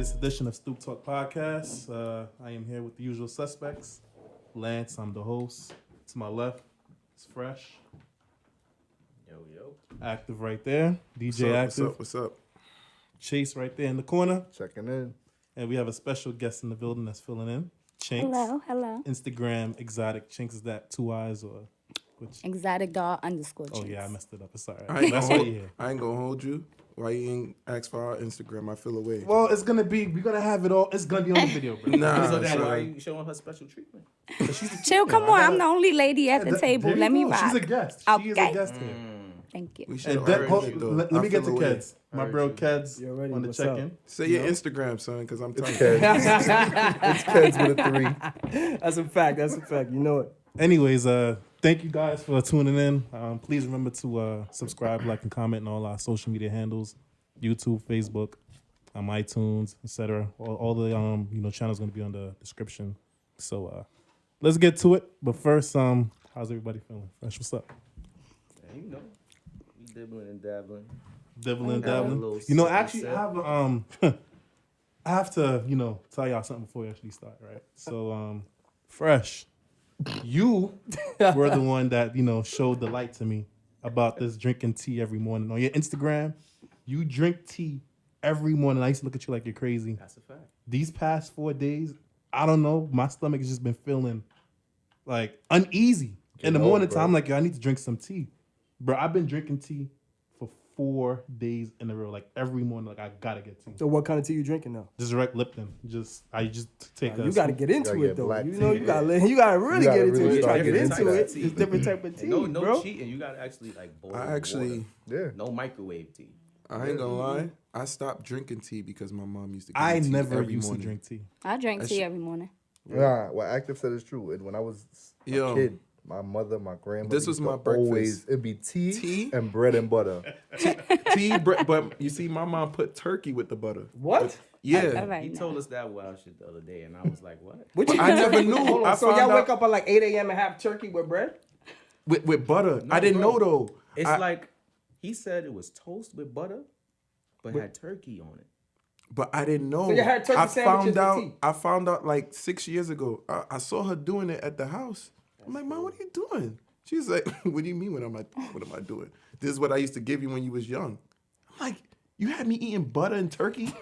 latest edition of Stoop Talk Podcast. I am here with the usual suspects. Lance, I'm the host. To my left, it's Phresh. Yo. Active right there. DJ Active. What's up? Chase right there in the corner. Checking in. And we have a special guest in the building that's filling in. Chinks. Hello. Instagram exotic. Chinks, is that 2 eyes or which? Exotic doll _ Oh Chinks. yeah, I messed it up. It's all right. That's why you're here. I ain't gonna hold you. Why you ain't ask for our Instagram? I feel away. Well, we're gonna have it all. It's gonna be on the video, bro. Nah, So then why are son. you showing her special treatment? Chill, come on. I'm the only lady at the table. There you Let me go. rock. She's a guest. She is a Okay. guest here. Thank you. We should And then, arrange it, though. let me I get to feel away. Keds. My bro Keds You already, on the what's check-in. Say your Instagram, son, because I'm tired. It's Keds with a 3. That's a fact. You know it. Anyways, thank you guys for tuning in. Please remember to subscribe, like, and comment on all our social media handles: YouTube, Facebook, iTunes, etc. All the channels going to be on the description. So let's get to it. But first, how's everybody feeling? Phresh, what's up? You know, we dibbling and dabbling. Dibbling, Have a dabbling. little You know, sip actually, and I have I have to tell y'all something before we actually start, right? So Phresh, you were the one that showed the light to me about this drinking tea every morning on your Instagram. You drink tea every morning. I used to look at you like you're crazy. That's a fact. These past 4 days, I don't know, my stomach has just been feeling like uneasy. In the morning time, like, yo, I need to drink some tea. Bro, I've been drinking tea for 4 days in a row. Like, every morning, like, I gotta get tea. So what kind of tea you drinking now? Just direct Lipton. I just take a You got to get into gotta it get though. black You know, tea. you got to really gotta get into really it. You try to get different into type it. of tea. It's different type of tea, No bro. cheating. You gotta actually like boil. I actually, water. yeah. No microwave tea. I ain't gonna lie. I stopped drinking tea because my mom used to give I me tea never every used morning. to drink tea. I drink tea every morning. Nah, what Active said is true. And when I was a Yo. kid, my mother, my grandmother, This was used to my breakfast. always, it'd be tea, Tea? and bread and butter. Tea, but you see, my mom put turkey with the butter. What? Yeah. All right, He now. told us that wild shit the other day, and I was like, what? What you I do? never knew. Hold on. I So found y'all out- wake up at like 8 a.m. and have turkey with bread? With butter. No, I didn't bro. know though. It's I- like he said it was toast with butter, but had turkey on it. But I didn't know. So you had turkey I sandwiches found out. with tea? I found out like 6 years ago. I saw her doing it at the house. I'm like, Mom, what are you doing? She's like, What do you mean? What am I doing? This is what I used to give you when you was young. I'm like, you had me eating butter and turkey.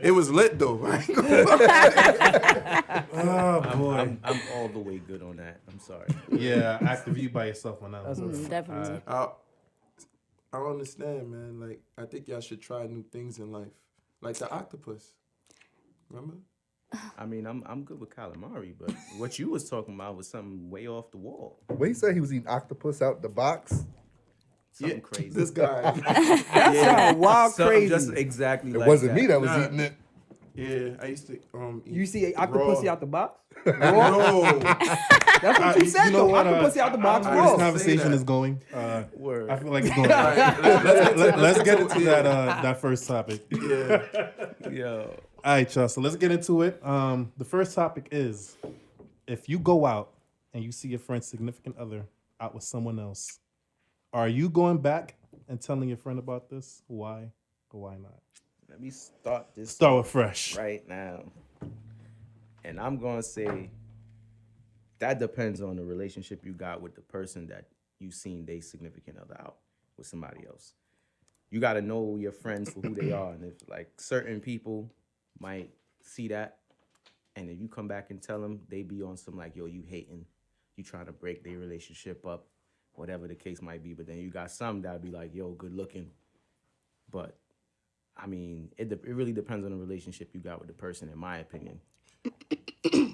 It was lit though. I ain't gonna lie. Oh, boy. I'm all the way good on that. I'm sorry. Yeah, Active, you by yourself on that one. Definitely. I don't understand, man. Like, I think y'all should try new things in life, like the octopus. Remember? I mean, I'm good with calamari, but what you was talking about was something way off the wall. When he said he was eating octopus out the box, Something crazy. This guy. That sound wild Something crazy. just exactly it like wasn't that. me that was Nah. eating it. Yeah, I used to. You eat see raw. octopus out the box? No. That's what you said you know though. what, Octopus out the box, Where I this didn't raw. conversation say that. is going, Word. I feel like it's going. Let's Let's get into it. that first topic. Yeah. Yo. All right, y'all. So let's get into it. The first topic is, if you go out and you see your friend's significant other out with someone else, are you going back and telling your friend about this? Why or why not? Let me start this Start with Phresh. right now. And I'm going to say that depends on the relationship you got with the person that you seen they significant other out with somebody else. You got to know your friends for who they are. And if like certain people might see that, and if you come back and tell them, they be on some like, yo, you hating, you trying to break their relationship up, whatever the case might be. But then you got some that be like, yo, good looking. But I mean, it really depends on the relationship you got with the person, in my opinion.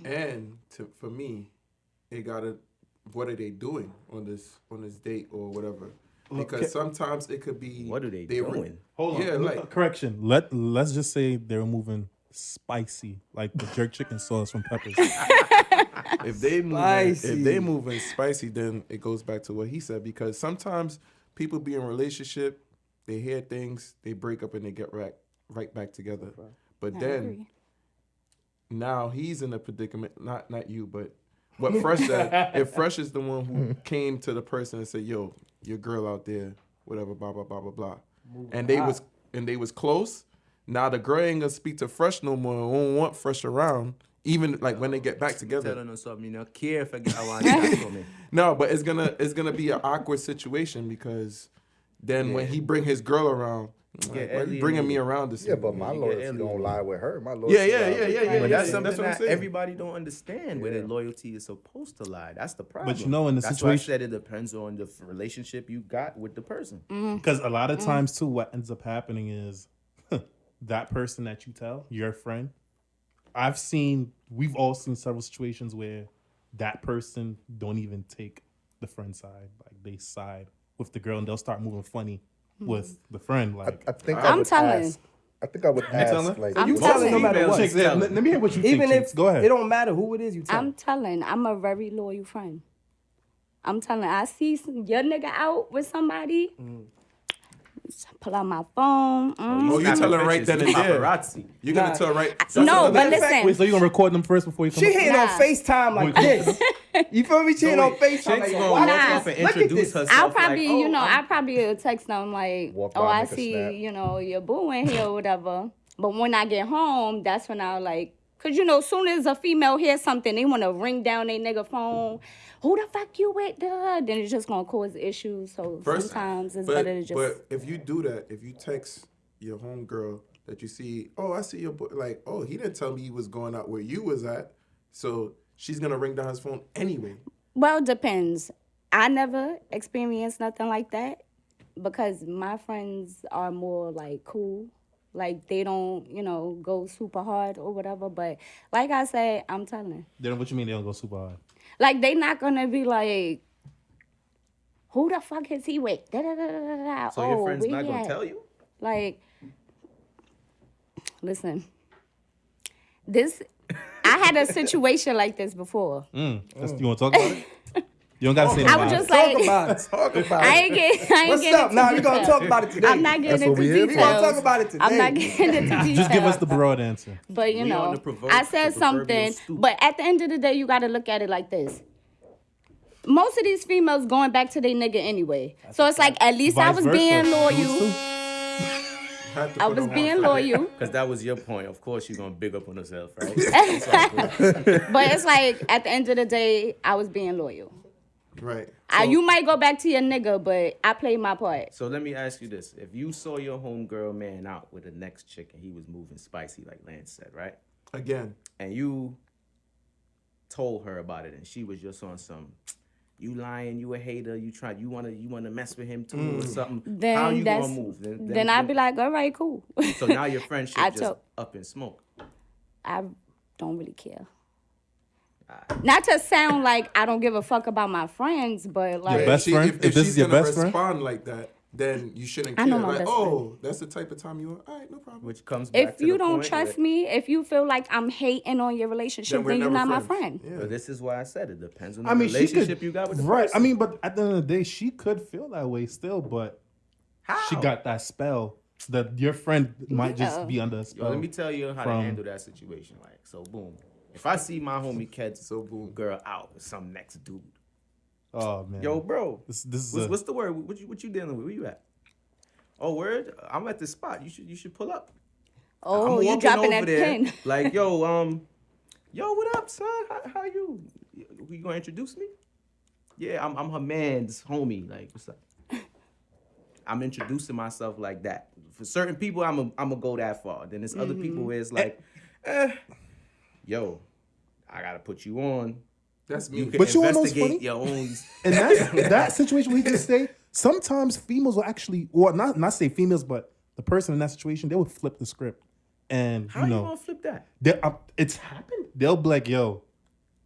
And for me, it gotta. What are they doing on this date or whatever? Because sometimes it could be. What are they were- doing? Hold on. Yeah, like Correction. Let's just say they're moving spicy, like the jerk chicken sauce from Peppers. if they Spicy. moving spicy, then it goes back to what he said. Because sometimes people be in a relationship, they hear things, they break up, and they get right back together. But I then agree. now he's in a predicament. Not you, but what Phresh said. If Phresh is the one who came to the person and said, "Yo, your girl out there, whatever, blah blah blah blah blah," and they was close, Now the girl ain't gonna speak to Phresh no more. And won't want Phresh around. Even like when they get back together. Telling them something, you know, care if I get I want that for me. No, but it's gonna be an awkward situation because then when he bring his girl around, like, why you bringing me around this? Yeah, but my You get loyalty alienated. don't lie with her. My loyalty Yeah. But that's something That's what I'm that saying. everybody don't understand where their loyalty is supposed to lie. That's the problem. But you know, in the that's why I situation- said it depends on the relationship you got with the person. Because a lot of times too, what ends up happening is that person that you tell, your friend. We've all seen several situations where that person don't even take the friend side. Like they side with the girl and they'll start moving funny with the friend. Like I think I'm would telling. ask. I think I would ask telling? like. I'm You telling no matter females what. Chicks, let me hear what you Even think. if Chicks. Go ahead. it don't matter who it is, you tell. I'm telling. I'm a very loyal friend. I'm telling. I see your nigga out with somebody. Pull out my phone. Oh, you tell her right then and there. Paparazzi. You're gonna tell right. No, but Matter of fact, listen. Wait, so you gonna record them first before you come She up? hitting Nah. on FaceTime like this. You feel me? She hitting on FaceTime Chicks like, gonna why walk not? off and Look at introduce this. herself. I'll probably, like, oh, I probably text them like, Walk oh, by, I make a see, snap. your boo in here or whatever. But when I get home, that's when I'll like, cause soon as a female hears something, they want to ring down their nigga phone. Who the fuck you with? Duh? Then it's just gonna cause issues. So sometimes it's better to just. But if you do that, if you text your homegirl that you see, oh, I see your boy, like, oh, he didn't tell me he was going out where you was at, so she's gonna ring down his phone anyway. Well, depends. I never experienced nothing like that because my friends are more like cool. Like they don't, go super hard or whatever. But like I said, I'm telling. Then what you mean they don't go super hard? Like they not gonna be like, who the fuck is he with? Da, da, da, da, da, da. So your friend's where not he gonna at? tell you? Like, listen, I had a situation like this before. You want to talk about it? You don't gotta say I that. was just Talk like, about it. Talk about I it. ain't getting What's into up? Nah, we gonna details. talk about it today. I'm not That's getting what into we here for. We gonna details. talk about it today. I'm not getting into details. Just give us the broad answer. But We on the provoke- I said the proverbial something. stoop. But at the end of the day, you got to look at it like this. Most of these females going back to their nigga anyway. So it's like at least I Vice was versa. being Dudes loyal. too. Had to I put was on being one. loyal. Because that was your point. Of course, you're gonna big up on herself, right? But it's like at the end of the day, I was being loyal. Right. You might go back to your nigga, but I played my part. So let me ask you this: if you saw your homegirl man out with the next chick and he was moving spicy, like Lance said, right? Again, And you told her about it, and she was just on some, you lying, you a hater, you wanna mess with him too or something. Then How you that's gonna move? then I'd be like, all right, cool. So now your friendship I just told- up in smoke. I don't really care. Not to sound like I don't give a fuck about my friends, but like best friend? If this she's is your gonna best friend? respond like that, then you shouldn't I care. know my Like, best oh, that's the type of time you are. All right, no problem. Which comes back if to you the don't point trust where- me, if you feel like I'm hating on your relationship, we're then you're never not my friends. friend. Yeah. But this is why I said it depends on the I mean, she relationship could, you got with the right. person. I mean, but at the end of the day, she could feel that way still, but How? she got that spell that your friend might just be under a spell. Yo, let me tell you how to from- handle that situation. Like, so boom. If I see my homie Ked's So boom. girl out with some next dude, Oh man, yo, bro, this is what's the word? What you dealing with? Where you at? Oh, word, I'm at this spot. You should pull up. Oh, I'm you walking dropping over that there, pin. like, yo, what up, son? How you? You gonna introduce me? Yeah, I'm her man's homie. Like, what's up? I'm introducing myself like that. For certain people, I'm gonna go that far. Then there's other people where it's like, yo, I gotta put you on. That's You me. can But you wanna know what's investigate funny? your own. and that situation we just say sometimes females will actually, or not say females, but the person in that situation, they would flip the script, and How you gonna flip that? it's happened. They'll be like, "Yo,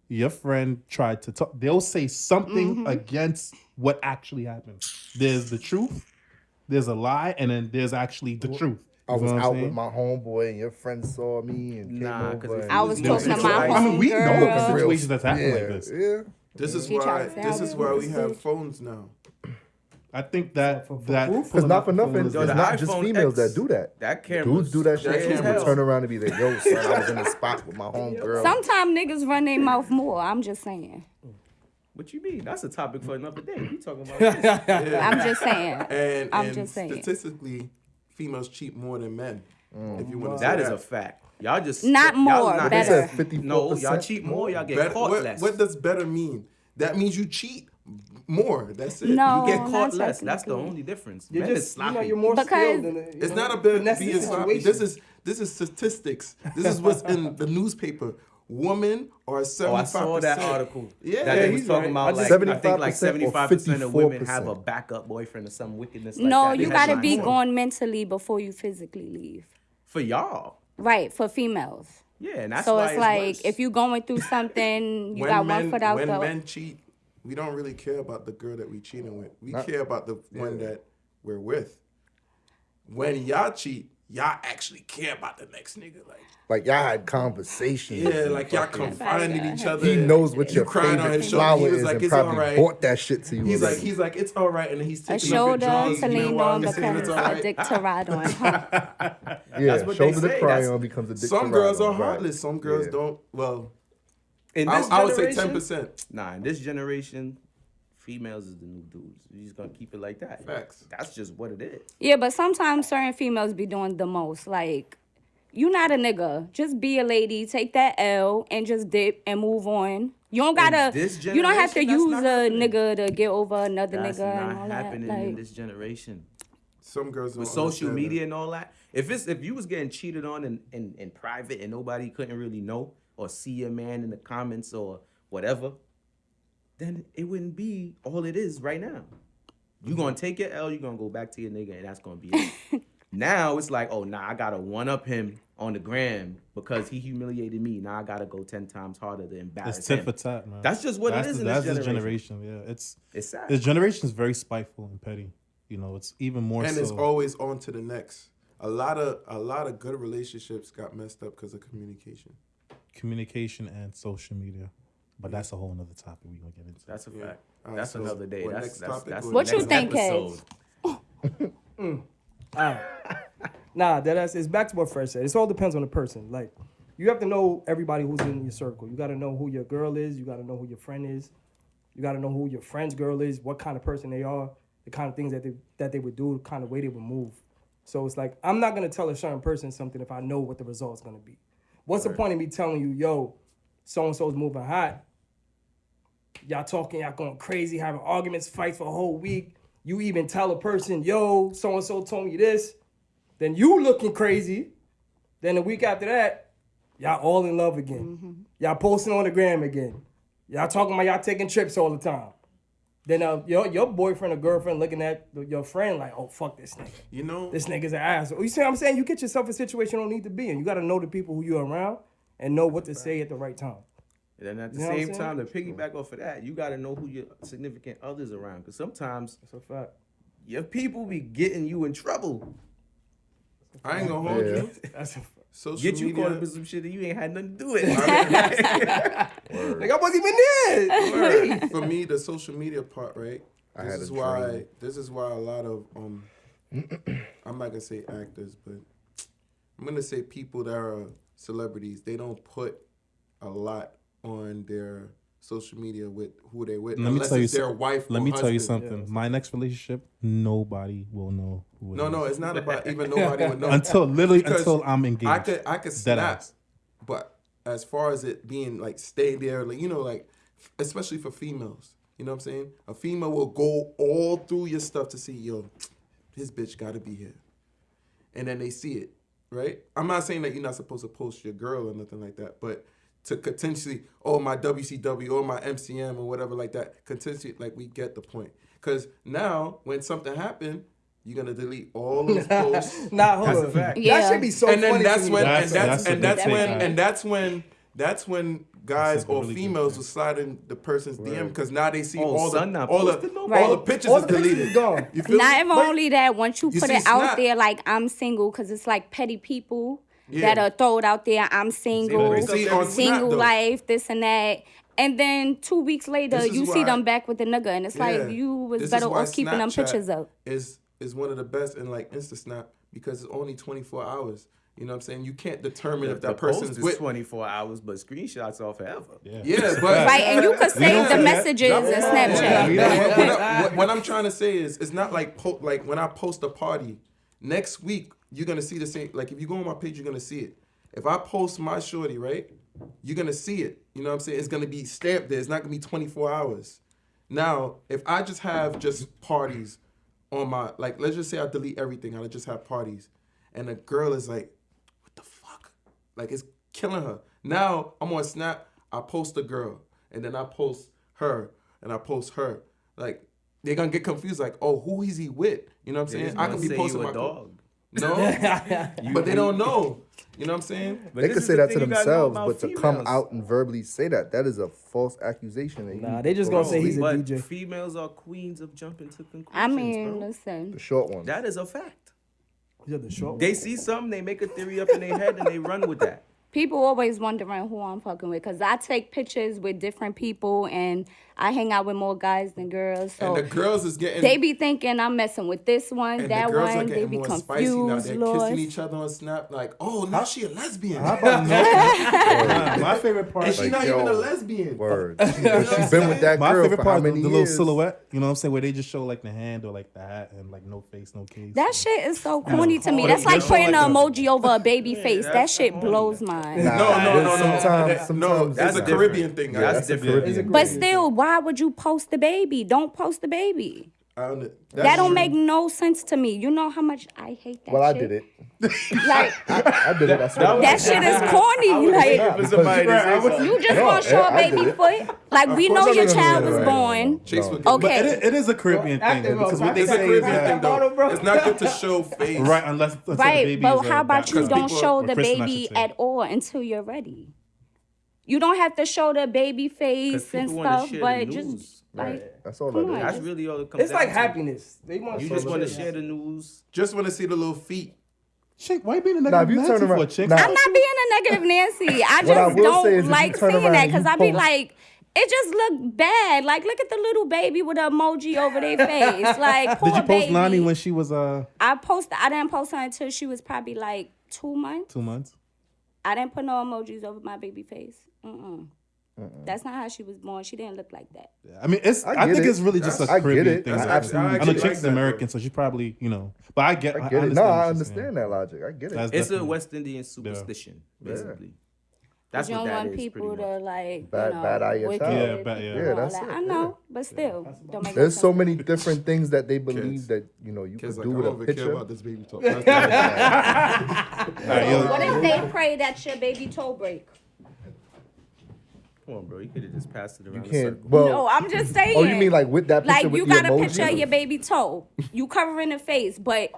your friend tried to talk." They'll say something against what actually happened. There's the truth, there's a lie, and then there's actually the truth. I You was know what I'm out saying? with my homeboy, and your friend saw me and came Nah, 'cause over. if and- I was No, talking to it's my like- I mean, we know homegirl. of situations that's happened yeah, like this. Yeah. This is She why. tried to This is sound why we racist. have phones now. I think that Because not for nothing, it's Yo, the not just iPhone females X, that do that. That camera. Dudes do that shit That too. But camera- turn around and be like, yo, son, I was in the spot with my homegirl. Sometimes niggas run their mouth more. I'm just saying. What you mean? That's a topic for another day. We talking about this. I'm just saying. And I'm and just saying. statistically, females cheat more than men. If you want to That is a fact. Y'all just Not y'all more, not- better. They said 54%. No, y'all cheat more. Y'all get better, caught less. what does better mean? That means you cheat more. That's it. No. You get caught not less. That's the technically. only difference. You're Men is just, sloppy. you're more Because- skilled than It's not about finesse being the sloppy. situation. This is statistics. This is what's in the newspaper. Women are 75%. Oh, I saw that article. Yeah, that they was he's talking right. about like I think 75% like or 75% of women have a 54%. backup boyfriend or some wickedness like No, that. you They gotta have be more. gone mentally before you physically leave. For y'all. Right, for females. Yeah, and that's So why it's like worse. if you going through something, you got one foot out when the. men cheat, we don't really care about the girl that we cheating with. We care about the one that we're with. When y'all cheat, y'all actually care about the next nigga. Like y'all had conversations. Yeah, like y'all confiding in each other. He knows what You your cried on favorite his shoulder. flower He was is like, and it's probably alright. bought that shit to you. He's already. like, it's all right, and then he's A taking off your shoulder drawers, to you know, lean while on he's saying because it's it's all a right. dick to ride on. Huh? yeah, That's what shoulder they to say. cry That's- on becomes a dick Some to girls ride are on, right. heartless. Some girls Yeah. don't. Well, in I this would say generation- 10%. Nah, in this generation, females is the new dudes. You just gonna keep it like that. Facts. That's just what it is. Yeah, but sometimes certain females be doing the most. Like, you not a nigga. Just be a lady. Take that L and just dip and move on. You don't gotta. this You don't have to generation, use that's a not happening. nigga to get over another That's nigga and not all that. happening in Like, this generation. Some girls don't With social understand media that. and all that. If you was getting cheated on in private and nobody couldn't really know or see your man in the comments or whatever, then it wouldn't be all it is right now. You gonna take your L, you gonna go back to your nigga, and that's gonna be it. Now it's like, oh nah, I gotta one up him on the gram because he humiliated me. Now I gotta go 10 times harder to embarrass It's tit him. for tat, man. That's just what it is in this That's generation. the generation. Yeah, it's sad. this generation is very spiteful and petty. You know, it's even more And so. it's always on to the next. A lot of good relationships got messed up because of communication. Communication and social media, but that's a whole nother topic we gonna get into. That's a fact. All right, That's so another day. what, That's next that's, topic that's or the What you next think, episode. Nah, that's it's back to what Phresh said. It all depends on the person. Like, you have to know everybody who's in your circle. You got to know who your girl is. You got to know who your friend is. You got to know who your friend's girl is, what kind of person they are, the kind of things that they would do, the kind of way they would move. So it's like, I'm not going to tell a certain person something if I know what the result's going to be. What's the point of me telling you, yo, so-and-so's moving hot. Y'all talking, y'all going crazy, having arguments, fights for a whole week. You even tell a person, yo, so-and-so told me this. Then you looking crazy. Then the week after that, y'all all in love again. Mm-hmm. Y'all posting on the gram again. Y'all talking about y'all taking trips all the time. Then your boyfriend or girlfriend looking at your friend like, oh, fuck this nigga. You know, This nigga's an asshole. You see what I'm saying? You get yourself a situation you don't need to be in. You got to know the people who you're around and know what to say at the right time. And then at the You know what I'm same saying? time, to piggyback off of that, you got to know who your significant others around. Because sometimes That's a fact. your people be getting you in trouble. I ain't gonna hold you. That's a fact. Social Get you media, caught up in some shit that you ain't had nothing to do with. Like, I wasn't even there. Word. For me, the social media part, right? I This had is a why. dream. This is why a lot of I'm not gonna say actors, but I'm gonna say people that are celebrities. They don't put a lot on their social media with who they with, Let me unless tell you it's their some- wife. Let or me tell you husband. something. My next relationship, nobody will know who it No, is. it's not about even nobody would know until Because I'm engaged. I could Dead snap, ass. but as far as it being like stay there, like like especially for females, you know what I'm saying? A female will go all through your stuff to see, yo, his bitch got to be here, and then they see it, right? I'm not saying that you're not supposed to post your girl or nothing like that, but to potentially, my WCW or my MCM or whatever like that, potentially, like we get the point. Because now when something happened, you're gonna delete all those posts. Nah, hold on. fact. Yeah. That should be so And funny. then that's to me. when that's when guys That's a or really good females thing. will slide in the person's DM because now they see Oh, all son, not all posted no the more. pictures All is the pictures deleted. is gone. You feel Not me? even But only that, once you you put see it out Snap. there like I'm single, because it's like petty people Yeah. that are throw it out there. I'm single, break up See, every on single Snap, though, life, this and that. And then 2 weeks later, This is you see why- them back with the nigga, and it's Yeah. like you was This is better why off keeping them Snapchat pictures up. is one of the best in like InstaSnap because it's only 24 hours. You know what I'm saying? You can't determine if that the person's post is with. 24 hours, but screenshots are forever. Yeah, but Right, and you could save the say that. messages in Snapchat. What I'm trying to say is, it's not like like when I post a party, Next week, you're gonna see the same. Like if you go on my page, you're gonna see it. If I post my shorty, right, you're gonna see it. You know what I'm saying? It's gonna be stamped there. It's not gonna be 24 hours. Now, if I just have just parties on my, like, let's just say I delete everything. I just have parties, and a girl is like, "What the fuck?" Like it's killing her. Now I'm on Snap. I post a girl, and then I post her, and I post her. Like they're gonna get confused. Like, oh, who is he with? You know what I'm saying? I could be posting you my a dog. No, but they don't know. You know what I'm saying? They could say that to themselves, but to come out and verbally say that is a false accusation. That Nah, they just gonna say he's a But DJ. females are queens of jumping to conclusions. I mean, bro. listen. the short ones. That is a fact. Yeah, the short. They see something, they make a theory up in their head, and they run with that. People always wondering who I'm fucking with because I take pictures with different people and I hang out with more guys than girls. So And the girls is getting. they be thinking I'm messing with this one, and that the girls one. are They getting be more spicy now. confused, They're lost. kissing each other on Snap. Like, oh, now she a lesbian. How about no? My favorite part. And she Like, not yo, even a lesbian. Word. She been with that My girl favorite for part how is the many little years? silhouette. You know what I'm saying? Where they just show like the hand or like the hat and like no face, no case. That shit is so corny to me. But That's they like show putting like an the- emoji over a baby face. That shit blows mine. Nah, No. Sometimes No, that's a different. Caribbean thing. That's guys. different. Caribbean. But still, why would you post the baby? Don't post the baby. That don't make no sense to me. You know how much I hate that Well, I shit? did it. Like, I did it. I swear. that shit is corny. Like, For somebody to say something. you just No, gonna show a I did baby it. foot? Like, we know your child was born. Chase would But Okay. it is a Caribbean thing because what they It's a say is Caribbean that thing, though. It's not good to show face. right unless the Right, baby but is how about you because don't people- show or the Kristen, I baby should say. at all until you're ready? You don't have to show the baby face and people wanna stuff, share but the just news. like, That's all Come that on. is. That's really all it comes It's down like to. happiness. They want You to just want to share the news. Just want to see the little feet. Chink, why you being a Nah, if negative you turn Nancy for, around- Chink? nah. I'm not being a negative Nancy. I What I just will say is don't if like you turn seeing around that and because you I be post- like, it just look bad. Like, look at the little baby with an emoji over their face. Like, poor Did you post baby. Lonnie when she was I didn't post her until she was probably like 2 months. 2 months? I didn't put no emojis over my baby face. That's not how she was born. She didn't look like that. Yeah. I mean, I get think it. it's really just a I get Caribbean it. thing. I I absolutely know get it. Chink's I like American, that, so she probably, but I get I I get it. understand No, what I you're understand saying. that logic. I get it. That's It's a definitely- West Indian superstition, basically. That's You what don't that want is, people pretty to much. like, Bad eye your wicked child. Yeah, people yeah. and all that's that. it, I know, but still, don't make There's no so sense. many different things that they believe Kids. that you Kids could like, do I with don't a even care picture. about this baby talk. All right, yo, What if they pray that your baby toe break? Come on, bro. You could have just passed it You around the can't. circle. Well, No, I'm just saying. oh, you mean like with that picture Like, with you the got a emoji? picture of your baby toe. You covering the face, but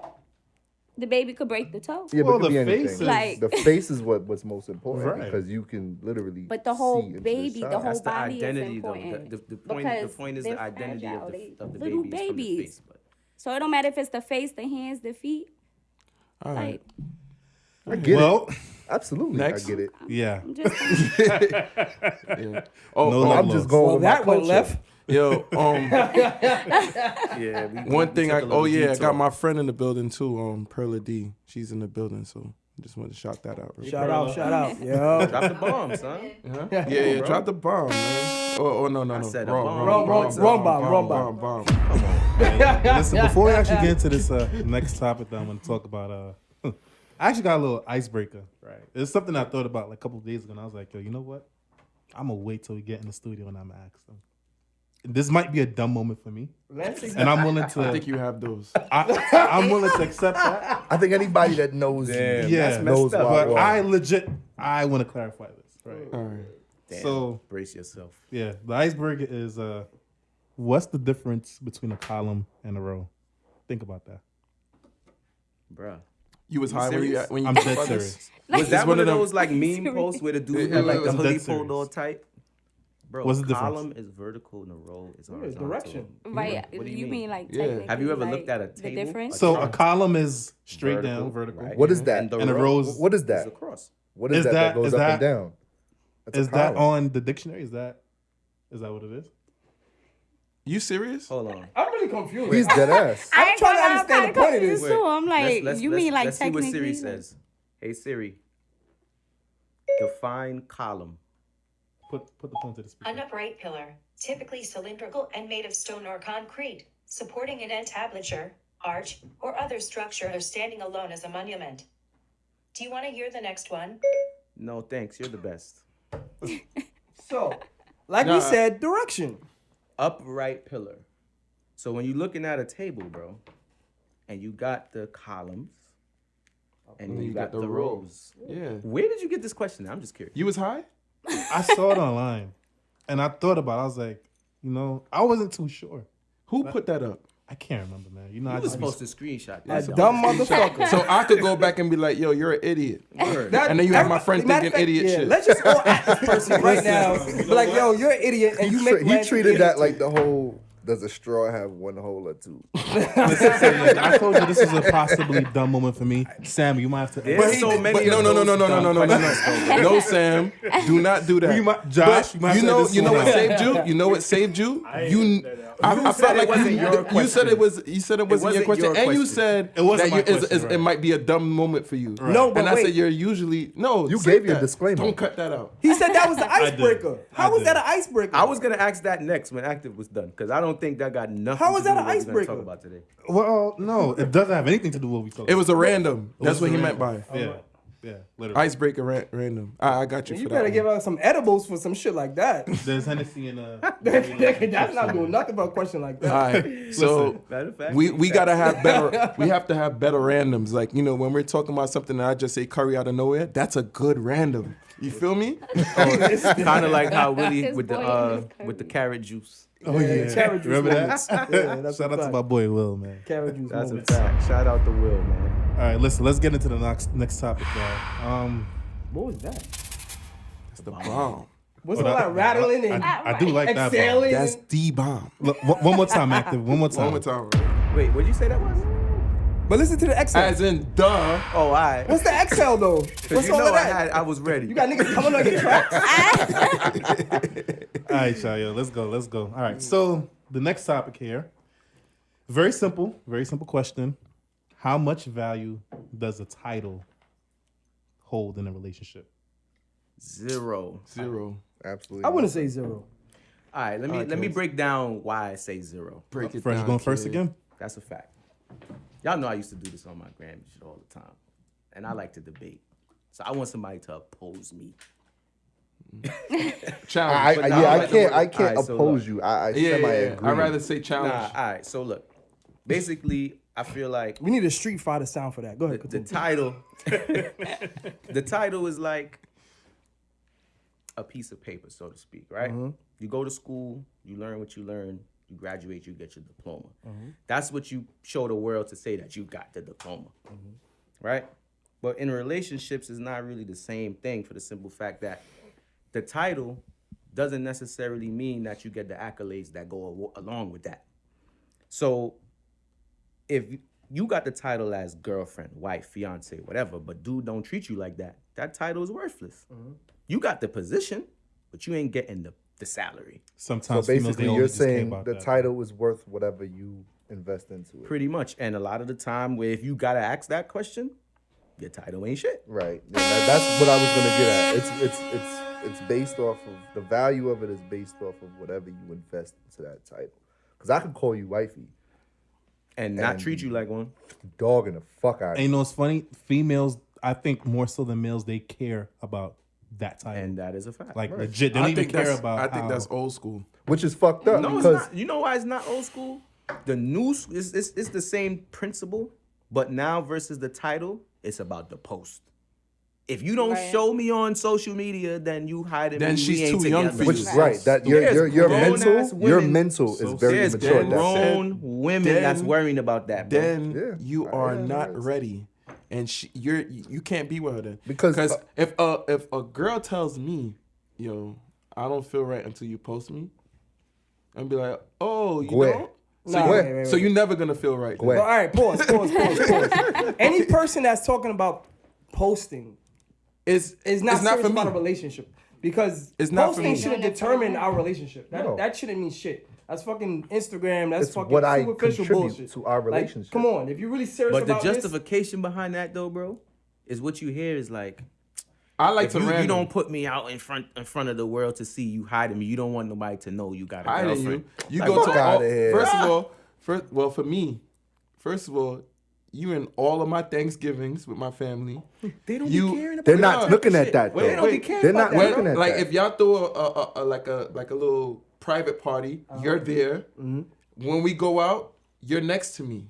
the baby could break the toe. Yeah, Well, but it could be the anything. face is- Like- the face is what's most important Right. because you can literally. But the whole see into baby, the child. whole That's the body identity, is though. important. The Because point is they're the identity fragile. of They the little baby is from the babies. face. But So it don't matter if it's the face, the hands, the feet. All right. Like, I get well, it. Absolutely, Next. I get it. yeah. I'm just Yeah. Oh, No oh, love I'm just going Well, with that my went culture. left. yo. yeah, One thing took a little I detour. got my friend in the building too. Perla D. She's in the building, so I just wanted to shout that out. real Shout out, shout out. Yo. Drop the bomb, son. quick. Yeah, drop the bomb, man. Oh, no. said a Wrong bomb. Listen, before we actually get into this next topic that I'm going to talk about, I actually got a little icebreaker. Right, it's something I thought about like a couple of days ago, and I was like, yo, you know what? I'm gonna wait till we get in the studio and I'm gonna ask them. This might be a dumb moment for me, and I'm willing to. I think you have those. I'm willing to accept that. I think anybody that knows Damn, you Yeah, knows messed up. why. but I want to clarify this. Right. All right. Damn, So brace yourself, yeah, the icebreaker is what's the difference between a column and a row? Think about that. bruh. You was high serious? when you I'm thought dead about this? serious. Was It's that one one of of them- those like meme posts where the dude had like the I'm dead hoodie serious. pulled all tight? Bro, What's the difference? column is vertical and a row is horizontal. direction. right. What do You you mean mean? like Yeah. technically, Have you ever like, looked at a the table? difference? So Like a column is straight down, vertical. right? What is that? the And a row row is- What is is that? across. What is Is that that- goes is up that- and down? That's a Is that column. on the dictionary? Is that what it is? You serious? Hold on. I'm really confused. He's dead ass. I ain't trying to gonna lie, I'm understand the kinda point of this. confused too. I'm like, Let's- you let's- mean like let's see what technically? Siri says. Hey Siri, define column. Put the phone to the speaker. An upright pillar, typically cylindrical and made of stone or concrete, supporting an entablature, arch, or other structure or standing alone as a monument. Do you want to hear the next one? No, thanks. You're the best. So, like we said, direction. Upright pillar. So when you're looking at a table, bro, and you got the columns, and you got the rows. Yeah. Where did you get this question? I'm just curious. You was high? I saw it online, and I thought about it. I was like, I wasn't too sure. Who put that up? I can't remember, man. You I was just supposed to screenshot A that. dumb motherfucker. So I could go back and be like, yo, you're an idiot. Word. And then you have my friend Matter thinking of fact, idiot yeah, shit. Let's just all act this person right now. Be like, yo, you're an idiot, and you make He Lance treated an that idiot. like the whole. Does a straw have one hole or two? I told you this is a possibly dumb moment for me. Sam, you might have to. There's so many. But no, no, Sam, do not do that. Josh, you might have to You know what this saved you? You know what saved you? I felt like wasn't your you said it was. You said it wasn't your wasn't question, your and you question. said It wasn't that my question, it right. might be a dumb moment for you. No, but and I wait. said you're usually no. You say gave your that. disclaimer. Don't cut that out. He said that was the I did. icebreaker. How I was did. that an icebreaker? I was gonna ask that next when active was done, because I don't think that got nothing. How was to that do an with what we're gonna icebreaker? Talk about today. Well, no, it doesn't have anything to do with what we talked It was a random. That's what he meant by Yeah, literally. icebreaker random. I got you You for better that. give out some edibles for some shit like that. There's Hennessy in That's not doing nothing but a question like that. All right, so Matter of fact, we gotta have better. We have to have better randoms. Like when we're talking about something that I just say curry out of nowhere, that's a good random. You feel me? kind of like how Willie His with boy the and with the carrot juice. Oh yeah, Carrot juice remember moments. that? Yeah, that's Shout a out to fact. my boy Will, man. Carrot juice That's moments. a fact. Shout out to Will, man. All right, listen, let's get into the next topic, y'all. What was that? That's the bomb. What's all that rattling and I do like that. exhaling? That's the bomb. Look, one more time, active. One more time. One more time. Right? Wait, what'd you say that was? But listen to the exhale. As in, duh. Oh, all right. What's the exhale though? What's You all know of that? I was ready. You got niggas coming on your tracks. All right, y'all, yo, let's go. All right, so the next topic here, very simple question. How much value does a title hold in a relationship? Zero. Absolutely. I wouldn't say zero. All right, let me break down why I say zero. Break it Phresh down. going first kid. again? That's a fact. Y'all know I used to do this on my gram and shit all the time, and I like to debate. So I want somebody to oppose me. Challenge. But now I can't Alright, so oppose look. you. I Yeah, semi-agree. I'd rather say challenge. Nah, all right. So look, basically, I feel like We need a Street Fighter sound for that. Go ahead. the Continue. title, the title is like a piece of paper, so to speak, right? You go to school, you learn what you learn, you graduate, you get your diploma. That's what you show the world to say that you got the diploma, right? But in relationships, it's not really the same thing for the simple fact that the title doesn't necessarily mean that you get the accolades that go along with that. So if you got the title as girlfriend, wife, fiance, whatever, but dude don't treat you like that, that title is worthless. You got the position, but you ain't getting the salary. So Sometimes females, they basically, only you're just care saying about the that. title is worth whatever you invest into it. Pretty much. And a lot of the time where if you gotta ask that question, your title ain't shit. Right. Yeah, that's what I was gonna get at. It's based off of the value of it is based off of whatever you invest into that title. Because I could call you wifey, And not And- treat you like one. dogging the fuck out of And you know what's funny? Females, I think more so than males, they care about that title. And that is a fact. Like legit, they don't I even think care that's. about. I think how- that's old school. which is fucked up. No, it's because not. You know why it's not old school? The new it's the same principle, but now versus the title, it's about the post. If you don't Right. show me on social media, then you hiding Then me. she's we ain't too young together. for which you. is right. That your There's your grown-ass mental women. is very There's immature. at that point. grown women that's worrying about that, bro. Then Yeah. you Yeah, are yeah, not yeah. ready, and you can't be with her then. Because, if a girl tells me, yo, I don't feel right until you post me, and be like, oh, you Where? don't. Nah, wait. So you're never gonna feel right. then. Where? Well, all right, pause. Any person that's talking about posting It's is not it's not serious for me. about a relationship because It's not for posting me. shouldn't No, that's not determine right. our relationship. No. That shouldn't mean shit. That's fucking Instagram. That's It's fucking what I superficial contribute bullshit to our Like, relationship. come on, if you're really serious But the about this, justification behind that, though, bro, is what you hear is like, I like if to you random. don't put me out in front of the world to see you hiding me. You don't want nobody to know you got a hiding girlfriend. you. You Like, go fuck to outta here. First of all, for me, First of all, you in all of my Thanksgivings with my family. They don't You- be caring about They're that not type looking of at shit. that, They though. don't be caring They're about not that, looking bro. at Like that. if y'all throw a little private party, you're there. When we go out, you're next to me.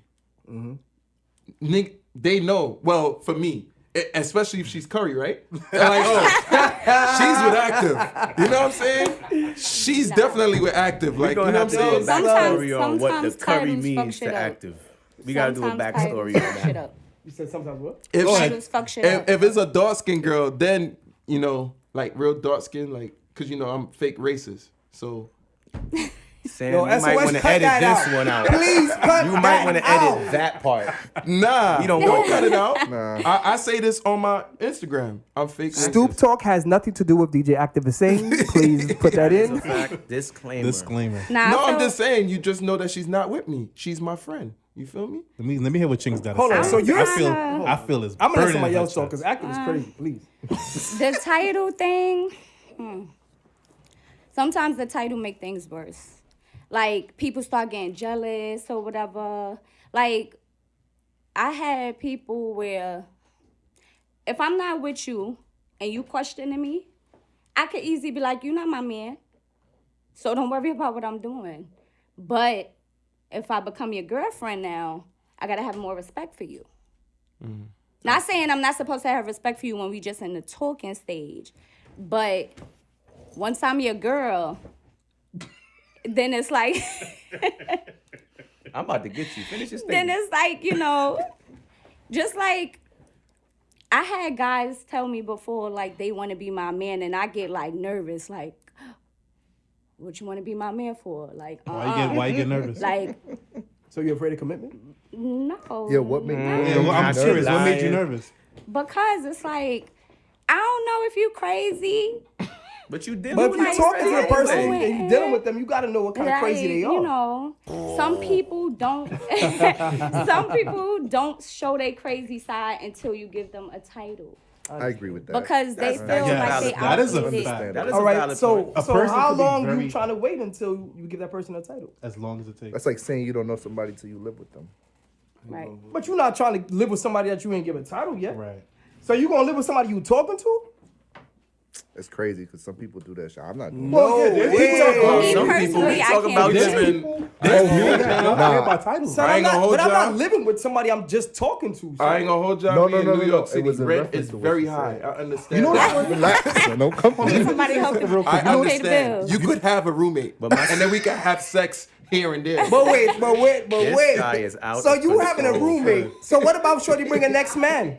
They know. Well, for me, especially if she's Curry, right? They're like, oh, she's with Active. You know what I'm saying? She's definitely with Active. Like, you We're know gonna what I'm have to do a saying? backstory on what the sometimes curry titles fuck means shit to up. Active. We gotta do a Sometimes backstory titles on fuck shit that. up. You said sometimes what? If, Titles fuck shit up. if it's a dark skinned girl, then you know, like real dark skin, like, cause you know I'm fake racist. So Sam, Yo, you might SOS, want to cut edit that this out. one out. Please cut You that might want to out. edit that part. nah, You don't don't want cut it out. Nah. I say this on my Instagram. I'm fake Stoop racist. Talk has nothing to do with DJ Active is saying. Please put that It's a in. fact. Disclaimer. Disclaimer. Nah, No, I I'm feel- just saying. You just know that she's not with me. She's my friend. You feel me? Let me hear what Chinks got to Hold say. on, so you're- I feel it's I'm gonna let burning somebody in else her talk because chest. Active is crazy. Please. The title thing, sometimes the title make things worse. Like, people start getting jealous or whatever. Like, I had people where if I'm not with you and you questioning me, I could easily be like, you're not my man, so don't worry about what I'm doing. But if I become your girlfriend now, I gotta have more respect for you. Not saying I'm not supposed to have respect for you when we just in the talking stage, but once I'm your girl, then it's like, I'm about to get you. Finish your then statement. it's like, just like I had guys tell me before, like they want to be my man, and I get like nervous, like, what you want to be my man for? Like, Why you get nervous? like, So you're afraid of commitment? no. Yeah, what made Yeah, well, I'm Not curious. What made you lying. nervous? Because it's like, I don't know if you crazy. But you did. But if Like, you're talking to the like, person like, and you're dealing with them, you gotta know what kind of crazy they are. Some people don't. Some people don't show their crazy side until you give them a title I agree with that. because they feel Yes, like they that is a outdid it. fact. That is All a right, valid so point. A so person how could be long very- you trying to wait until you give that person a title? As long as it takes. That's like saying you don't know somebody till you live with them. Right. But you're not trying to live with somebody that you ain't give a title yet. Right. So you gonna live with somebody you talking to? It's crazy because some people do that shit. I'm not doing Well, yeah, there's people Me Some people personally, we I talk can't about do that. living. Nah. About titles. So I I'm ain't gonna not, hold but I'm not y'all. living with somebody I'm just talking to. So. I ain't gonna hold y'all. No, We no, in no, New no, York no. It City. was in Rent reference is to what very you high. said. I understand. You know that. what? Relax. Don't come on. Somebody help Real quick. I pay the understand. bills. You could have a roommate, and then we can have sex here and there. But wait. This guy is out So of you having a control. roommate? So what about Shorty bring a next man?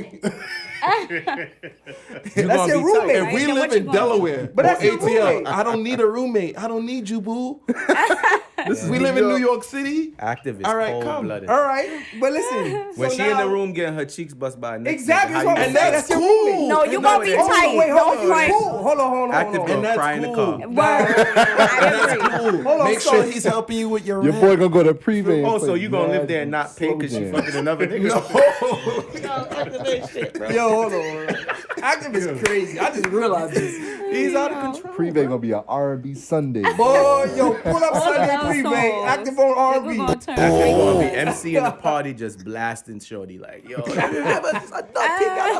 You're That's gonna your be tight. roommate. If we Then live what you in gonna do? Delaware, But that's or your ATL, roommate. I don't need a roommate. I don't need you, boo. We live in New York City. Active is All right, cold come. blooded. All right, but listen. When so she in the now- room getting her cheeks bust by a next Exactly, nigga, so how you and gonna that's feel? your roommate. No, you gonna be No, tight. Wait, hold Don't on, front. cool. Hold on. Active And gonna that's cry in the cool. car. Word. I agree. Hold on, Make so- sure he's helping you with your Your rent. boy gonna go to preview. Oh, so you gonna live there and not pay because she fucking another nigga? Yo, hold on. Active is crazy. I just realized this. He's out of control. Preview gonna be an R&B Sunday. Boy, yo, pull up Sunday Love preview. songs. Active on We're R&B. gonna turn Active crazy. gonna be MC in the party just blasting Shorty like, yo,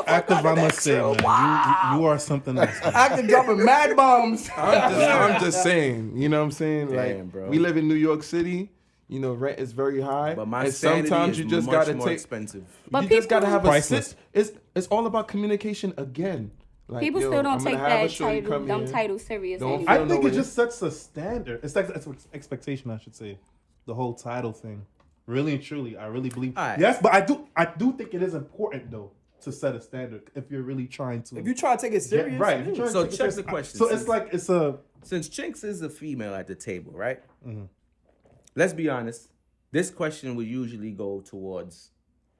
Active, I must say, man, you are something else. man. Active dropping mad bombs. I'm just saying. You know what I'm saying? Damn, Like, bro. we live in New York City. You know, rent is very high. But my and sanity sometimes is you just much gotta more take. expensive. But You just gotta people- have a Priceless. It's all about communication again. Like, People yo, still don't I'm gonna take have a that shorty title, come them in. titles serious. Don't anyway. I feel think no it way. just sets a standard. It's like that's what expectation, I should say. The whole title thing. Really and truly, I really believe. Alright. Yes, but I do think it is important though to set a standard if you're really trying to. If you try to take it serious, Yeah, right. If you're trying to So take it check serious- the question. So it's like it's a Since Chinks is a female at the table, right? Let's be honest. This question would usually go towards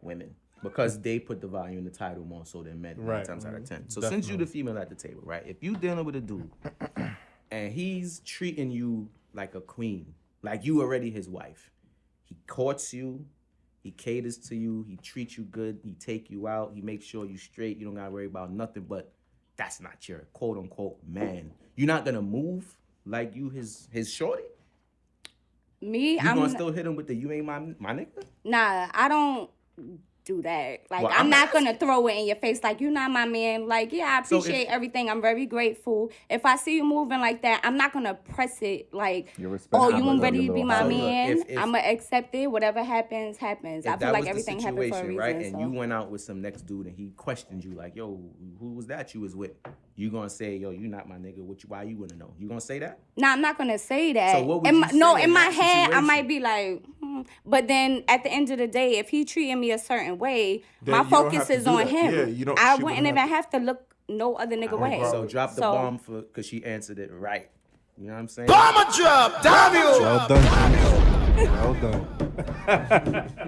women because they put the value in the title more so than men. Right. 9 times out of 10. So since you the female at the table, right? If you dealing with a dude and he's treating you like a queen, like you already his wife, he courts you, he caters to you, he treats you good, he take you out, he makes sure you straight, you don't gotta worry about nothing, but that's not your quote unquote man. You're not gonna move like you his shorty. Me, You I'm gonna still hit him with the "you ain't my nigga"? nah. I don't do that. Like, Well, I'm I'm not gonna throw it in your face. Like, you're not my man. Like, yeah, I So if- appreciate everything. I'm very grateful. If I see you moving like that, I'm not gonna press it. Like, You respect oh, it, you but ain't love ready your to be little my hobby. man. If- I'ma accept it. Whatever happens, happens. I If feel that like was the everything happens for a situation, reason. right, and so. you went out with some next dude and he questioned you like, "Yo, who was that you was with?" You gonna say, "Yo, you not my nigga. Why you wanna know?" You gonna say that? Nah, I'm not gonna say that. So what would in you my, say no, in in my that head, I situation? might be like, but then at the end of the day, if he treating me a certain way, Then my you don't focus have to is do on that. him. Yeah, you don't- I she wouldn't wouldn't even have have to look no other nigga way. So drop the So- bomb because she answered it right. You know what I'm saying? Well done. Well done.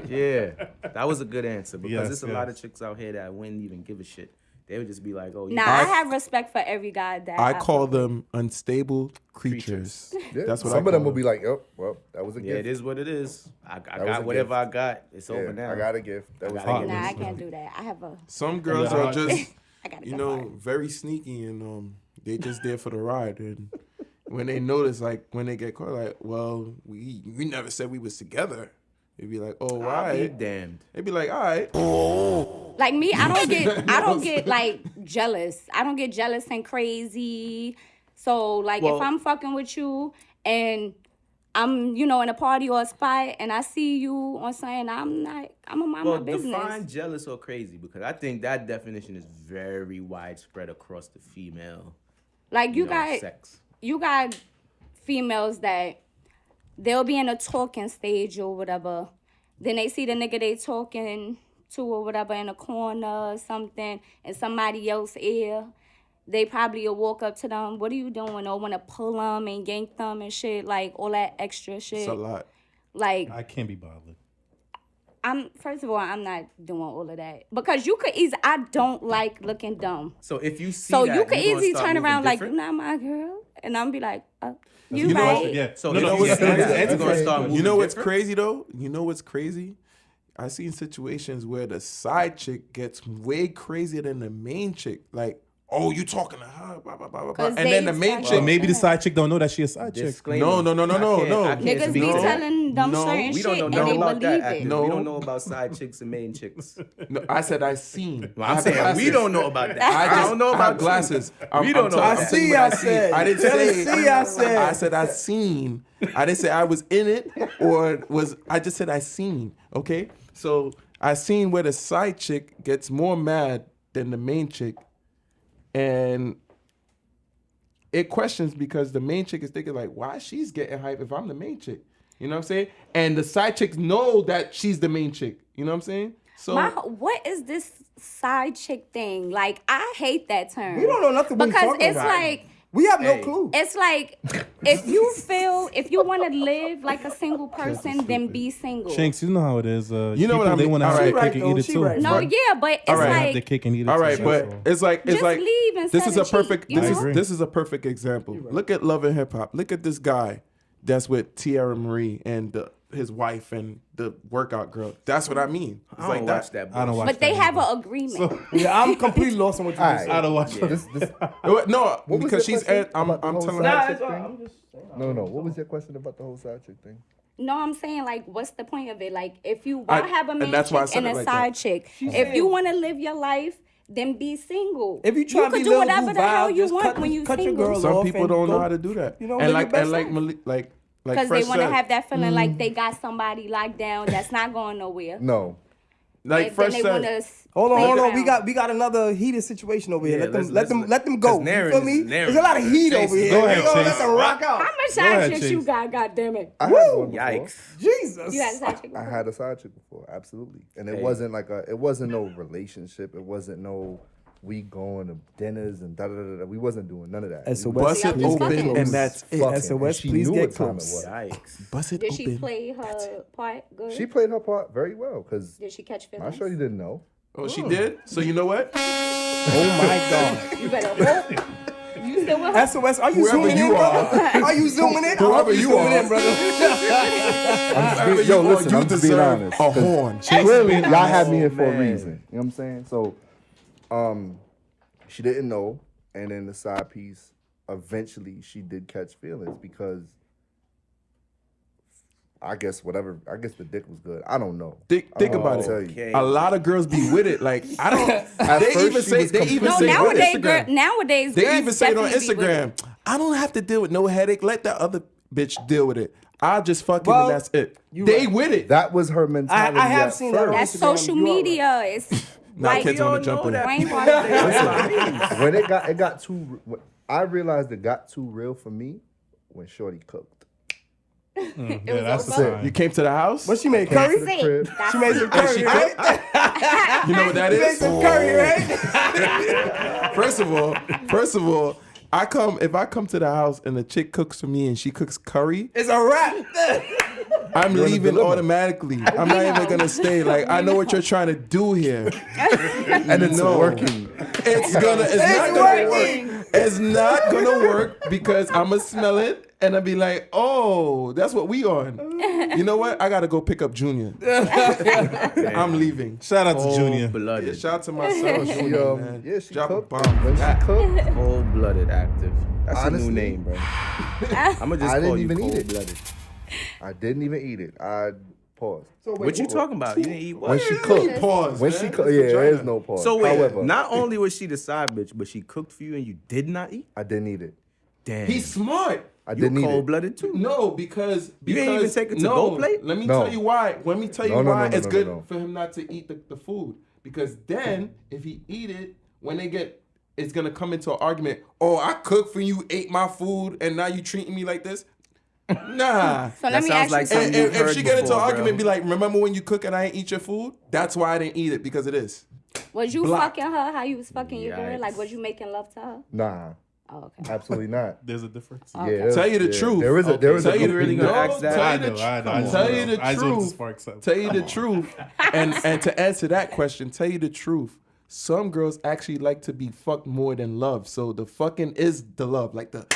Yeah, that was a good answer because Yes, there's a lot yes. of chicks out here that wouldn't even give a shit. They would just be like, "Oh, you Nah, I have respect for every guy that I call fuck with. them unstable creatures. Yeah, That's what some I of them call will be like, "Yep, well, that was a yeah, it gift. is what it is. I was got a whatever gift. I got. It's Yeah, over now. I got a gift. That was gotta a get gift." Nah, I can't do that. I have a. Some girls Yeah, are just, I got a you good know, heart. very sneaky and they just there for the ride. And when they notice, like when they get caught, like, well, we never said we was together. They'd be like, oh, all I'll be right. damned. They'd be like, all right. Like me, I don't get like jealous. I don't get jealous and crazy. So like Well- if I'm fucking with you and I'm, in a party or a spot and I see you on something, I'm gonna mind Well, my business. define jealous or crazy because I think that definition is very widespread across the female. Like you got sex. you got females that they'll be in a talking stage or whatever. Then they see the nigga they talking to or whatever in a corner or something and somebody else ear. They probably will walk up to them, what are you doing? Or want to pull them and yank them and shit, like all that extra shit. It's a lot. Like, I can't be bothered. first of all, I'm not doing all of that. Because you could easily, I don't like looking dumb. So if you see So that, you could gonna easily start turn moving around like, different? you're not my girl. And I'm be like, you You know right. what? Yeah. So No, if no, you yeah, see that, answer you're gonna the start question. moving You know what's different? crazy though? You know what's crazy? I seen situations where the side chick gets way crazier than the main chick. Like, oh, you talking to her, blah, blah, blah, blah, blah. 'Cause And then the they main start- chick. But maybe the side chick don't know that she a side chick. Disclaimer. No. I can't Niggas speak be to that. telling them No, certain We shit don't know and nothing they about believe that. it. Actors. No. We don't know about side chicks and main chicks. No, I said I seen. Well, I I'm have saying glasses. we don't know about that. I don't know I about have glasses. We don't know. I'm about telling you see, what I see. said. I didn't Tell say. us, see, I said. I said I seen. I didn't say I was in it or was. I just said I seen. Okay, so I seen where the side chick gets more mad than the main chick, and it questions because the main chick is thinking like, why she's getting hype if I'm the main chick? You know what I'm saying? And the side chicks know that she's the main chick. You know what I'm saying? So What is this side chick thing? Like, I hate that term. We don't know nothing what we because talking it's about. like We have no Hey. clue. it's like if you want to live like a single person, then be single. Shanks, you know how it is. You know what people, I they mean? want to All have right. their She cake and right, eat it though. too. She right. No, Right. yeah, but it's All right. Have their like cake and eat it all too. right, but so. it's like just leave and this set is a a perfect cheat, you this know? is this is a perfect example. Look at Love and Hip Hop. Look at this guy that's with Tierra Marie and his wife and the workout girl. That's what I mean. It's I don't like watch that. I don't watch But they that have either. an agreement. Yeah, I'm completely lost on what you All just right. said. I don't watch it. This, No, was because your she's question I'm about the whole telling side her. Nah, chick it's all right. thing? I'm just saying. No. What was your question about the whole side chick thing? No, I'm saying like, what's the point of it? Like, if you want to have a and main that's why I chick said and it a like side that. chick, if saying- you want to live your life, then be single. If you try to could be do Lil whatever Boo the hell vibe, you just want when you cut your single. girl Some off people and don't know go- how to do that. you know, and live like your best life. like Because they Phresh want to said, have that feeling like they got somebody locked down that's not going nowhere. No. like And then Phresh they want said. to Hold on. We around. got another heated situation over here. Yeah, let them go. 'cause You Naren feel is- me? Naren There's a lot of heat Chase, over here. go ahead, We gonna let Chase. them rock out. How much Go side ahead, chicks you Chase. got? God damn it! I had one before. Yikes. Jesus. You had a side chick. I had a side chick before, absolutely. And it Hey. wasn't like it wasn't no relationship. It wasn't no we going to dinners and da da da da. We wasn't doing none of that. SOS, Bust it please get open close. and that's it. Fucking. SOS, And she please knew get what time it close. was. Yikes. Bust it Did open. she play her part good? She played her part very well because Did she catch my feelings? shorty didn't know. Oh, she did? So you know what? Oh my God. You better hope. You still with her? SOS, are you Whoever zooming in, you brother? Are you zooming in? Whoever you zooming are. in, brother. Whoever Yo, you listen, are, I'm you just being deserve honest, a 'cause horn. Clearly, y'all had me here for a man. reason. You know what I'm saying? So, she didn't know, and then the side piece, eventually she did catch feelings because I guess the dick was good. I don't know. Think about tell it. you. A lot of girls be with it. Like I don't. At they first even she say was they even completely- say on nowadays, Instagram. nowadays, They girls even say it on definitely be with Instagram. I don't have to deal with no headache. Let that other bitch deal with it. I just fucking Well, and that's it. you They right. with it. That was her mentality. I have at seen that on first. That's Instagram, social you are right. media. It's Now like kids want to jump in. brainwashing. When it got too. I realized it got too real for me when Shorty cooked. Yeah, was that's the over. sign. You came to the house. What she made? Came to Curry? the That's it. crib. That's She made some it. curry, right? You know what that She made is? some curry, right? First of all, if I come to the house and the chick cooks for me and she cooks curry, It's a wrap. I'm You're gonna leaving deliver. automatically. I'm not even gonna stay. Like I know what you're trying to do here, And it's No. working. It's not gonna working. work. It's not gonna work because I'ma smell it and I'll be like, oh, that's what we on. You know what? I gotta go pick up Junior. I'm leaving. Shout out to Junior. Yeah, Blooded. shout out to my son, She, Junior, man. yeah, she Drop a cooked. bomb. When she cooked, Cold-blooded active. That's Honestly, a new name, bro. I'ma just I call didn't you even eat it. cold-blooded. I didn't even eat it. I paused. So wait, What you talking about? You didn't eat what? When she cooked, Pause. when man. she cooked, It's yeah, there vagina. is no pause. So wait, However, not only was she the side bitch, but she cooked for you and you did not eat? I didn't eat it. Damn. He's smart. I you didn't eat it. cold-blooded too. No, because You didn't even take it to no, Go Plate? Let me No. tell you why. Let me tell you No, no, why no, it's no, good no. for him not to eat the food. Because then if he eat it, when they get, it's gonna come into an argument. Oh, I cooked for you, ate my food, and now you treating me like this. Nah. So let That me sounds ask like you something something. And if heard she get into an before, argument, bro. be like, remember when you cook and I ain't eat your food? That's why I didn't eat it because of this. Was you Block. fucking her? How you was fucking your girl? Yikes. Like, was you making love to her? Nah, Oh, okay. absolutely not. There's a difference. Yeah, Okay. there's- Tell you the yeah, truth. There is a Tell you the really no, gonna ask that? tell I you the know. tr- I just Tell know. you the I just wanted to truth. spark something. Tell you the truth. And to answer that question, tell you the truth. Some girls actually like to be fucked more than love. So the fucking is the love. Like the,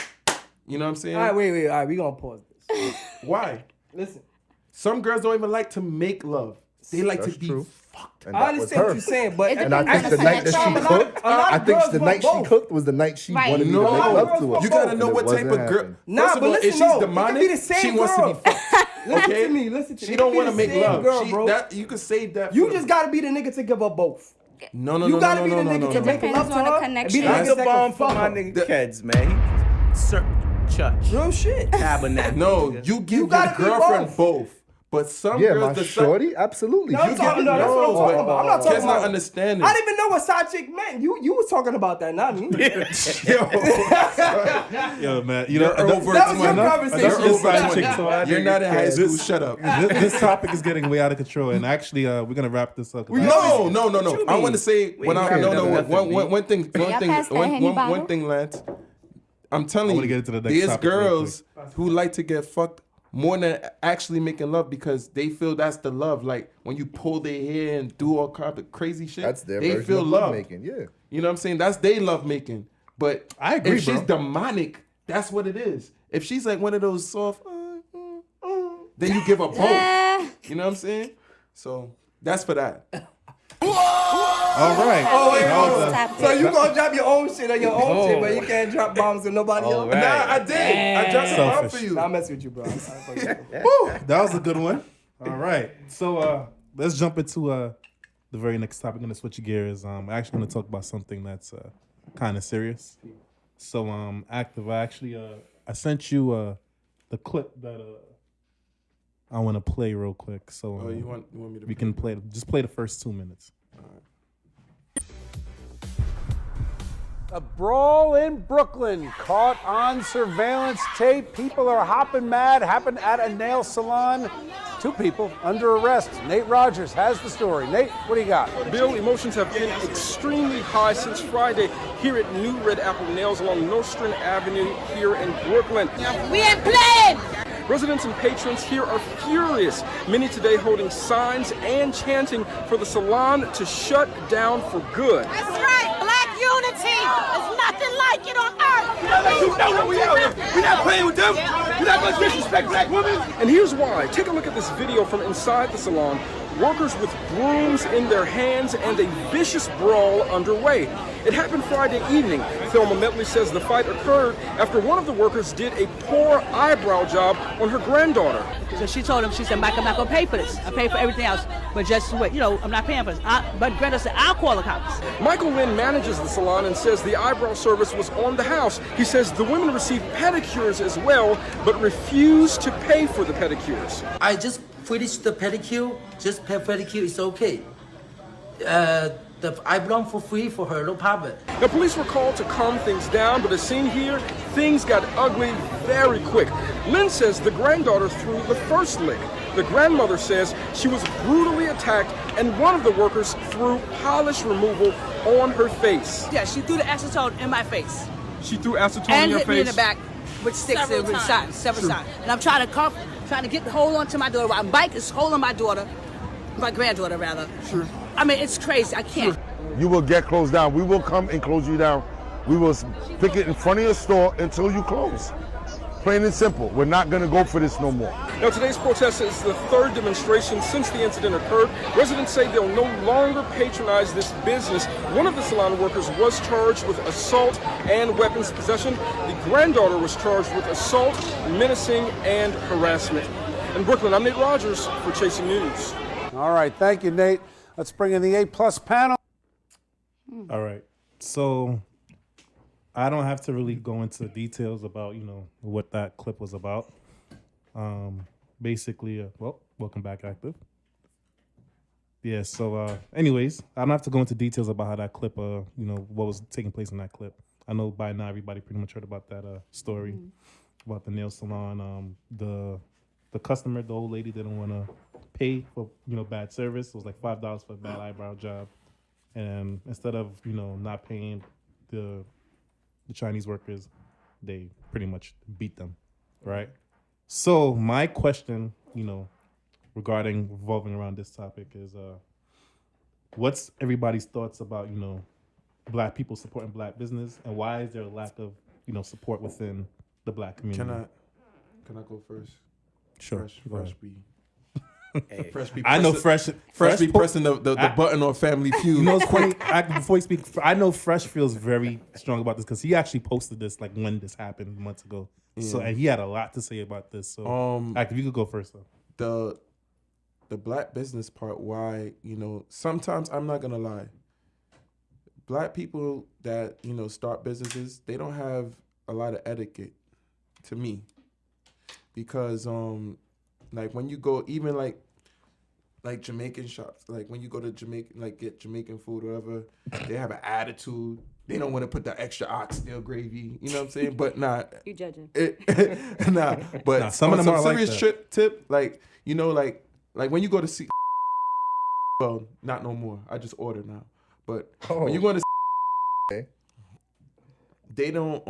you know what I'm saying? All right, wait. All right, we gonna pause this. Why? Listen, Some girls don't even like to make love. They like That's to be true. fucked. And I that was understand what her. you're saying, but It And I depends think on the night that connection. she cooked, a lot I of think girls the want night she both. cooked was the night she Right. wanted me to No, make love to her. you gotta know And what it type wasn't of girl. happening. Nah, First of but all, listen, if she's no, it could demonic, be the same she wants to girl. be fucked. listen Okay? to me. Listen to me. She It don't could be want to the make same love. girl, She- bro. that you can save that. You for just the- gotta be the nigga to give her both. No, no, You no, gotta no, be no, the no, nigga no, to no. make Depends love to on the her. connection. And be That's the the nigga bomb that for can my fuck her. nigga Keds, man. Church. Real shit. Tabernacle. No, nigga. you give your gotta be girlfriend both. both. But some Yeah, girls my decide. shorty, absolutely. No, I'm You talking, give- no, that's what I'm talking but about. I'm not talking Kid's not about. understanding. I didn't even know what side chick meant. You was talking about that, not me. Yo, man, you You're know, over That was your 20. conversation. You're over Side 20. chick, so I You're not in high school. This- Shut up. this topic is getting way out of control, and actually, we're gonna wrap this up. No. I you want mean? to say We when ain't I wrapping no up one nothing, one thing Y'all pass that Henny one bottle? thing, Lance. I'm telling I you, wanna get into the next there's topic real girls who like to get fucked more than actually making love because they feel that's the love. Like when you pull their hair and do all kind of crazy shit, That's their they version feel of love. lovemaking. Yeah. You know what I'm saying? That's they love making. But I agree, if she's bro. demonic, that's what it is. If she's like one of those soft, then you give her both. You know what I'm saying? So that's for that. All right. Oh, wait, That was hold a- on. Stop So it. you gonna drop your own shit on your own shit, Oh. but you can't drop bombs on nobody else? right. Nah, I did. I dropped some out Selfish. for you. Nah, I'm messing with you, bro. Whew, that was a good one. All right. So let's jump into the very next topic. I'm gonna switch gears. I'm actually gonna talk about something that's kind of serious. So Active, I sent you the clip that I want to play real quick. So Oh, you want me to? we can play the first 2 minutes. A brawl in Brooklyn caught on surveillance tape. People are hopping mad. Happened at a nail salon. 2 people under arrest. Nate Rogers has the story. Nate, what do you got? Bill, emotions have been extremely high since Friday here at New Red Apple Nails along Nostrand Avenue here in Brooklyn. We ain't playing! Residents and patrons here are furious. Many today holding signs and chanting for the salon to shut down for good. That's right, black unity! There's nothing like it on earth! You know what we are. We're not playing with them. We're not going to disrespect black women. And here's why. Take a look at this video from inside the salon. workers with brooms in their hands and a vicious brawl underway. It happened Friday evening. Thelma Metley says the fight occurred after one of the workers did a poor eyebrow job on her granddaughter. So she told him, she said, Mike, I'm not going to pay for this. I pay for everything else, but just wait, I'm not paying for this. But Greta said, I'll call the cops. Michael Lynn manages the salon and says the eyebrow service was on the house. He says the women received pedicures as well, but refused to pay for the pedicures. I just finished the pedicure, just pedicure is okay. The eyebrow for free for her, no problem. The police were called to calm things down, but as seen here, things got ugly very quick. Lynn says the granddaughter threw the first lick. The grandmother says she was brutally attacked, and one of the workers threw polish removal on her face. Yeah, she threw the acetone in my face. She threw acetone And in your hit face? me in the back with sticks several times. And I'm trying to get the hold on to my daughter. My bike is holding my daughter, my granddaughter rather. Sure. I mean, it's crazy. I can't. You will get closed down. We will come and close you down. We will pick it in front of your store until you close. Plain and simple. We're not going to go for this no more. Now, today's protest is the third demonstration since the incident occurred. Residents say they'll no longer patronize this business. One of the salon workers was charged with assault and weapons possession. The granddaughter was charged with assault, menacing, and harassment. In Brooklyn, I'm Nate Rogers for Chasing News. All right, thank you, Nate. Let's bring in the A+ panel. All right. So I don't have to really go into details about, what that clip was about. Basically, welcome back, Active. Yeah, so anyways, I don't have to go into details about how that clip, what was taking place in that clip. I know by now everybody pretty much heard about that story about the nail salon. The customer, the old lady, didn't want to pay for, bad service. It was like $5 for a bad eyebrow job. And instead of, not paying the Chinese workers, they pretty much beat them, right? So my question, revolving around this topic is, what's everybody's thoughts about, Black people supporting Black business, and why is there a lack of, support within the Black community? Can I go first? Sure. Phresh be. Hey. Phresh be I know pressing- Phresh be pressing the button on Family Feud. You know what's funny? Before you speak, I know Phresh feels very strong about this because he actually posted this like when this happened months ago. Yeah. So and he had a lot to say about this. So Active, you could go first though. The Black business part, why, sometimes I'm not gonna lie. Black people that, start businesses, they don't have a lot of etiquette, to me. Because like when you go, even like Jamaican shops, like when you go to Jamaica, like get Jamaican food or whatever, they have an attitude. They don't want to put the extra oxtail gravy. You know what I'm saying? But nah. You judging? But some of them are serious like that. tip, like when you go to see. Well, not no more. I just order now. But when you go to, they don't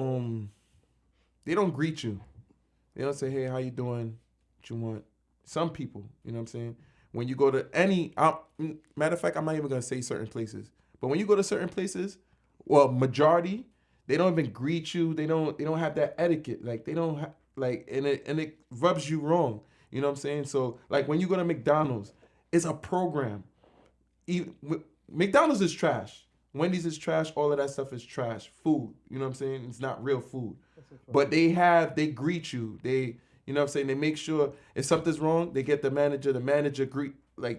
greet you. They don't say, "Hey, how you doing? What you want?" Some people, you know what I'm saying? When you go to any, matter of fact, I'm not even gonna say certain places, but when you go to certain places, well, majority, they don't even greet you. They don't have that etiquette. Like they don't and it rubs you wrong. You know what I'm saying? So like when you go to McDonald's, it's a program. McDonald's is trash. Wendy's is trash. All of that stuff is trash. Food, you know what I'm saying? It's not real food. But they greet you. You know what I'm saying? They make sure if something's wrong, they get the manager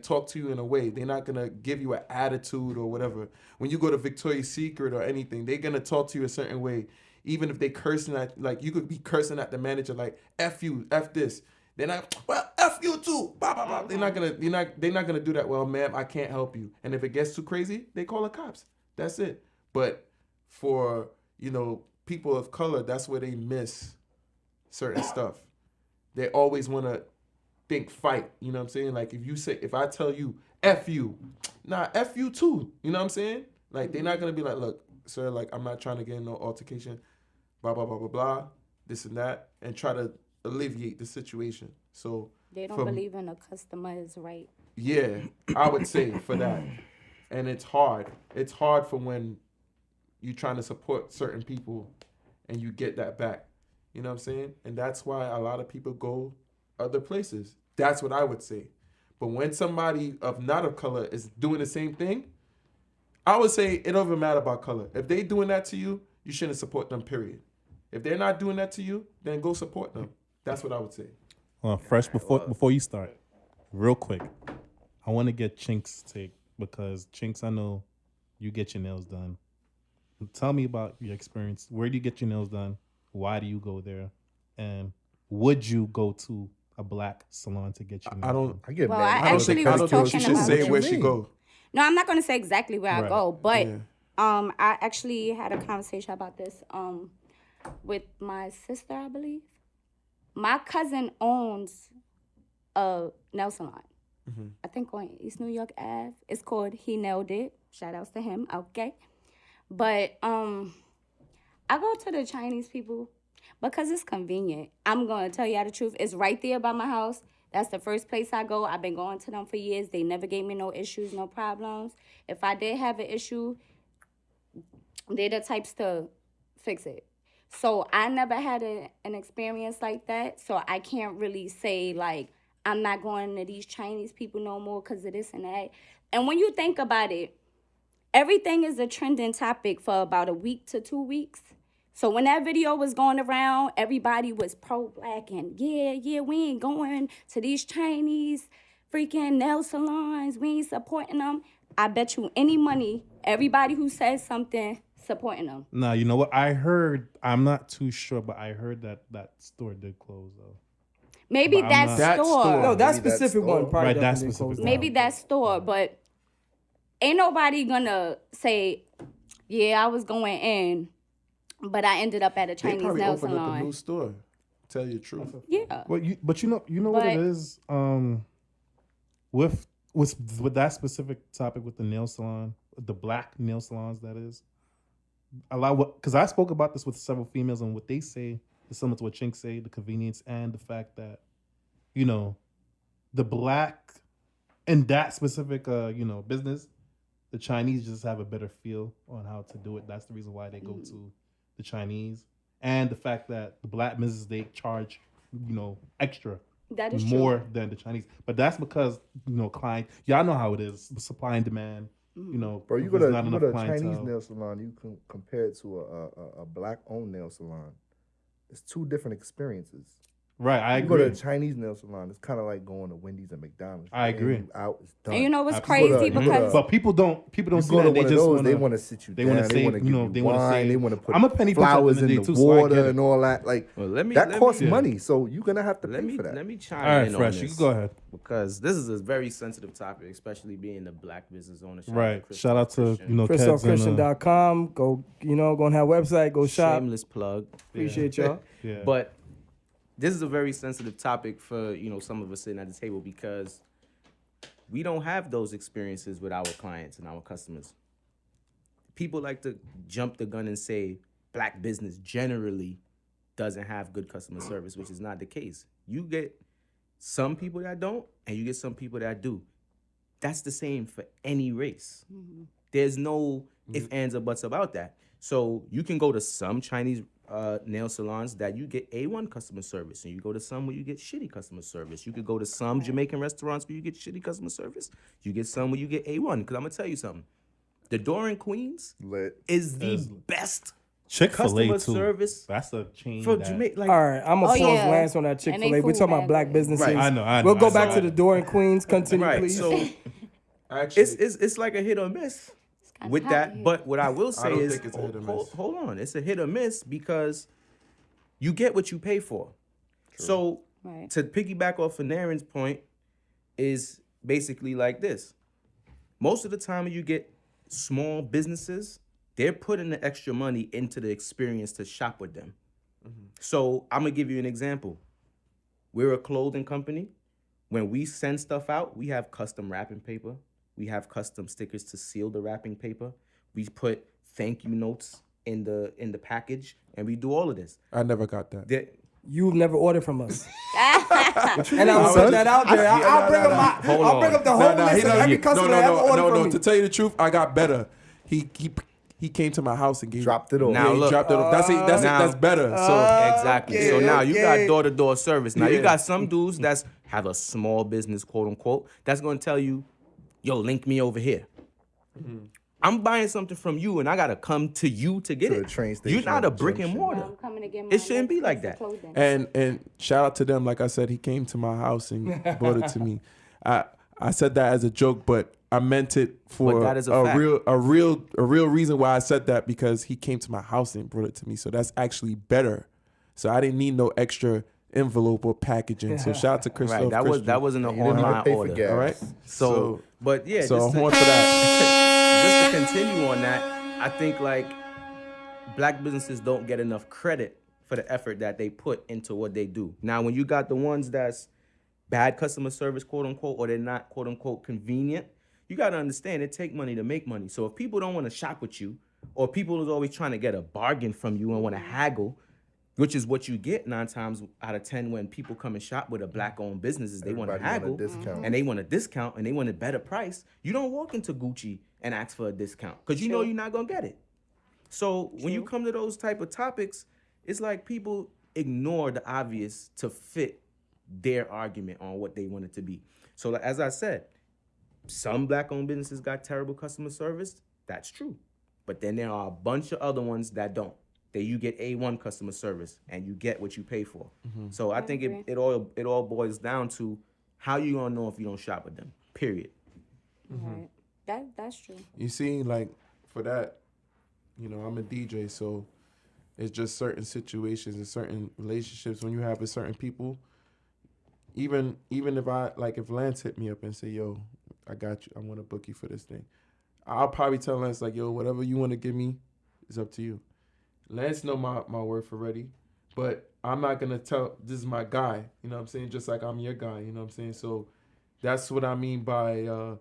talk to you in a way. They're not going to give you an attitude or whatever. When you go to Victoria's Secret or anything, they're going to talk to you a certain way. Even if they cursing at, you could be cursing at the manager like, F you, F this. They're not, well, F you too. Blah, blah, blah. They're not gonna do that. Well, ma'am, I can't help you. And if it gets too crazy, they call the cops. That's it. But for, people of color, that's where they miss certain stuff. They always want to think fight. You know what I'm saying? Like if I tell you F you, nah, F you too. You know what I'm saying? Like they're not gonna be like, look, sir, like I'm not trying to get in no altercation, blah blah blah blah blah, this and that, and try to alleviate the situation. So they don't believe in a customer is right. Yeah, I would say for that, and it's hard. It's hard for when you're trying to support certain people, and you get that back. You know what I'm saying? And that's why a lot of people go other places. That's what I would say. But when somebody of not of color is doing the same thing, I would say it don't even matter about color. If they doing that to you, you shouldn't support them, period. If they're not doing that to you, then go support them. That's what I would say. Phresh, before you start, real quick, I want to get Chink's take because Chinks, I know you get your nails done. Tell me about your experience. Where do you get your nails done? Why do you go there? And would you go to a black salon to get your nails done? I get Well, mad. I actually was talking she should about say it. where she go. No, I'm not gonna say exactly where I Right. go, but Yeah. I actually had a conversation about this with my sister, I believe. My cousin owns a nail salon. I think on East New York Ave. It's called He Nailed It. Shout outs to him. Okay. But I go to the Chinese people because it's convenient. I'm gonna tell you the truth. It's right there by my house. That's the first place I go. I've been going to them for years. They never gave me no issues, no problems. If I did have an issue, they're the types to fix it. So I never had an experience like that. So I can't really say, like, I'm not going to these Chinese people no more because of this and that. And when you think about it, everything is a trending topic for about a week to 2 weeks. So when that video was going around, everybody was pro-black and yeah, we ain't going to these Chinese freaking nail salons. We ain't supporting them. I bet you any money, everybody who says something, supporting them. Nah, you know what? I heard, I'm not too sure, but I heard that store did close though. Maybe But I'm that not- That store. store. No, that Maybe specific that's one all. probably Right, that definitely specific closed one. down. Maybe that store, but ain't nobody gonna say, yeah, I was going in, but I ended up at a They Chinese probably nail opened up a salon. new store. Tell you the truth. Yeah. Well, but you know what it But- is. With that specific topic with the nail salon, the black nail salons, that is. Because I spoke about this with several females, and what they say is similar to what Chink say: the convenience and the fact that, you know, the black in that specific business, the Chinese just have a better feel on how to do it. That's the reason why they go to the Chinese, and the fact that the black businesses, they charge, extra. That is more true. than the Chinese. But that's because, client, y'all know how it is, supply and demand, Bro, you if go there's to not you enough go to a Chinese clientele. nail salon, you can compare it to a black-owned nail salon. It's two different experiences. Right, I You go agree. to a Chinese nail salon, it's kind of like going to Wendy's and McDonald's. I In, agree. you out, it's done. And you know what's Absolutely. crazy? You go to- Because But people don't You see go that. to They one of just those, want they want to sit you they down. wanna They save, want to give you they wanna wine. save. They want to put I'm a penny pincher at the flowers end of in the the day, too, so I water get it. and all that. Like Well, let me that costs me, money, so you're gonna have to Let pay me for that. let me chime All right, in on Phresh, this. you can go ahead. Because this is a very sensitive topic, especially being a black business owner. Shout out to Right. Chris Shout out to, Christian. Keds and, ChrisTalkChristian.com. Go on our website. Go shop. Shameless plug. Appreciate y'all. yeah. But this is a very sensitive topic for some of us sitting at the table because we don't have those experiences with our clients and our customers. People like to jump the gun and say black business generally doesn't have good customer service, which is not the case. You get some people that don't, and you get some people that do. That's the same for any race. There's no ifs, ands, or buts about that. So you can go to some Chinese nail salons that you get A1 customer service, and you go to some where you get shitty customer service. You could go to some Jamaican restaurants where you get shitty customer service. You get some where you get A1. Because I'm going to tell you something. The door in Queens Lit. is the best Chick-fil-A customer too. service That's a chain. for that- Jamaica. Like, All right, I'm gonna Oh, pause yeah. Lance on that And they Chick-fil-A. We're food talking about bad black there. businesses. Right. I know. We'll go I back saw to the it. door in Queens. Continue, right. please. So Actually, it's like a hit or miss kinda with hot that. here. But what I will say don't is, think it's a hit or miss. hold on, it's a hit or miss because you get what you pay for. So Right. to piggyback off of Naren's point is basically like this. Most of the time when you get small businesses, they're putting the extra money into the experience to shop with them. So I'm gonna give you an example. We're a clothing company. When we send stuff out, we have custom wrapping paper. We have custom stickers to seal the wrapping paper. We put thank you notes in the package, and we do all of this. I never got that. You've never ordered from us. And I will put that out there. I'll bring up I'll bring up the whole list of every customer that ever ordered from me. To tell you the truth, I got better. He came to my house and Dropped it off. Now he look. dropped it off. That's better. So Exactly. So now you got door-to-door service. Now you got some dudes that's have a small business, quote unquote, that's going to tell you, yo, link me over here. I'm buying something from you and I got to come to you to get To it. the train station You're not or a the brick and junction. mortar. I'm coming to get my It shouldn't be next like piece of that. clothing. And shout out to them. Like I said, he came to my house and brought it to me. I said that as a joke, but I meant it for But that is a fact. real reason why I said that, because he came to my house and brought it to me. So that's actually better. So I didn't need no extra envelope or packaging. So shout out to Christoph. Right, that wasn't an You didn't even online pay for order. gas. All right. So, but yeah, So just a horn for that. just to continue on that, I think like black businesses don't get enough credit for the effort that they put into what they do. Now, when you got the ones that's bad customer service, quote unquote, or they're not, quote unquote, convenient, you got to understand it take money to make money. So if people don't want to shop with you, or people is always trying to get a bargain from you and want to haggle, which is what you get 9 times out of 10 when people come and shop with a black-owned businesses, they want to Everybody want a haggle, discount. and they want a discount, and they want a better price. You don't walk into Gucci and ask for a discount because you know you're not gonna get it. So when you come to those type of topics, it's like people ignore the obvious to fit their argument on what they want it to be. So like, as I said, some black-owned businesses got terrible customer service. That's true. But then there are a bunch of other ones that don't. That you get A1 customer service and you get what you pay for. So I think it all boils down to how you gonna know if you don't shop with them. Period. Right. That's true. You see, like for that, I'm a DJ, so it's just certain situations and certain relationships when you have with certain people. Even if Lance hit me up and say, "Yo, I got you. I want to book you for this thing," I'll probably tell Lance like, "Yo, whatever you want to give me, is up to you." Lance know my worth already, but I'm not gonna tell this is my guy. You know what I'm saying? Just like I'm your guy. You know what I'm saying? So that's what I mean by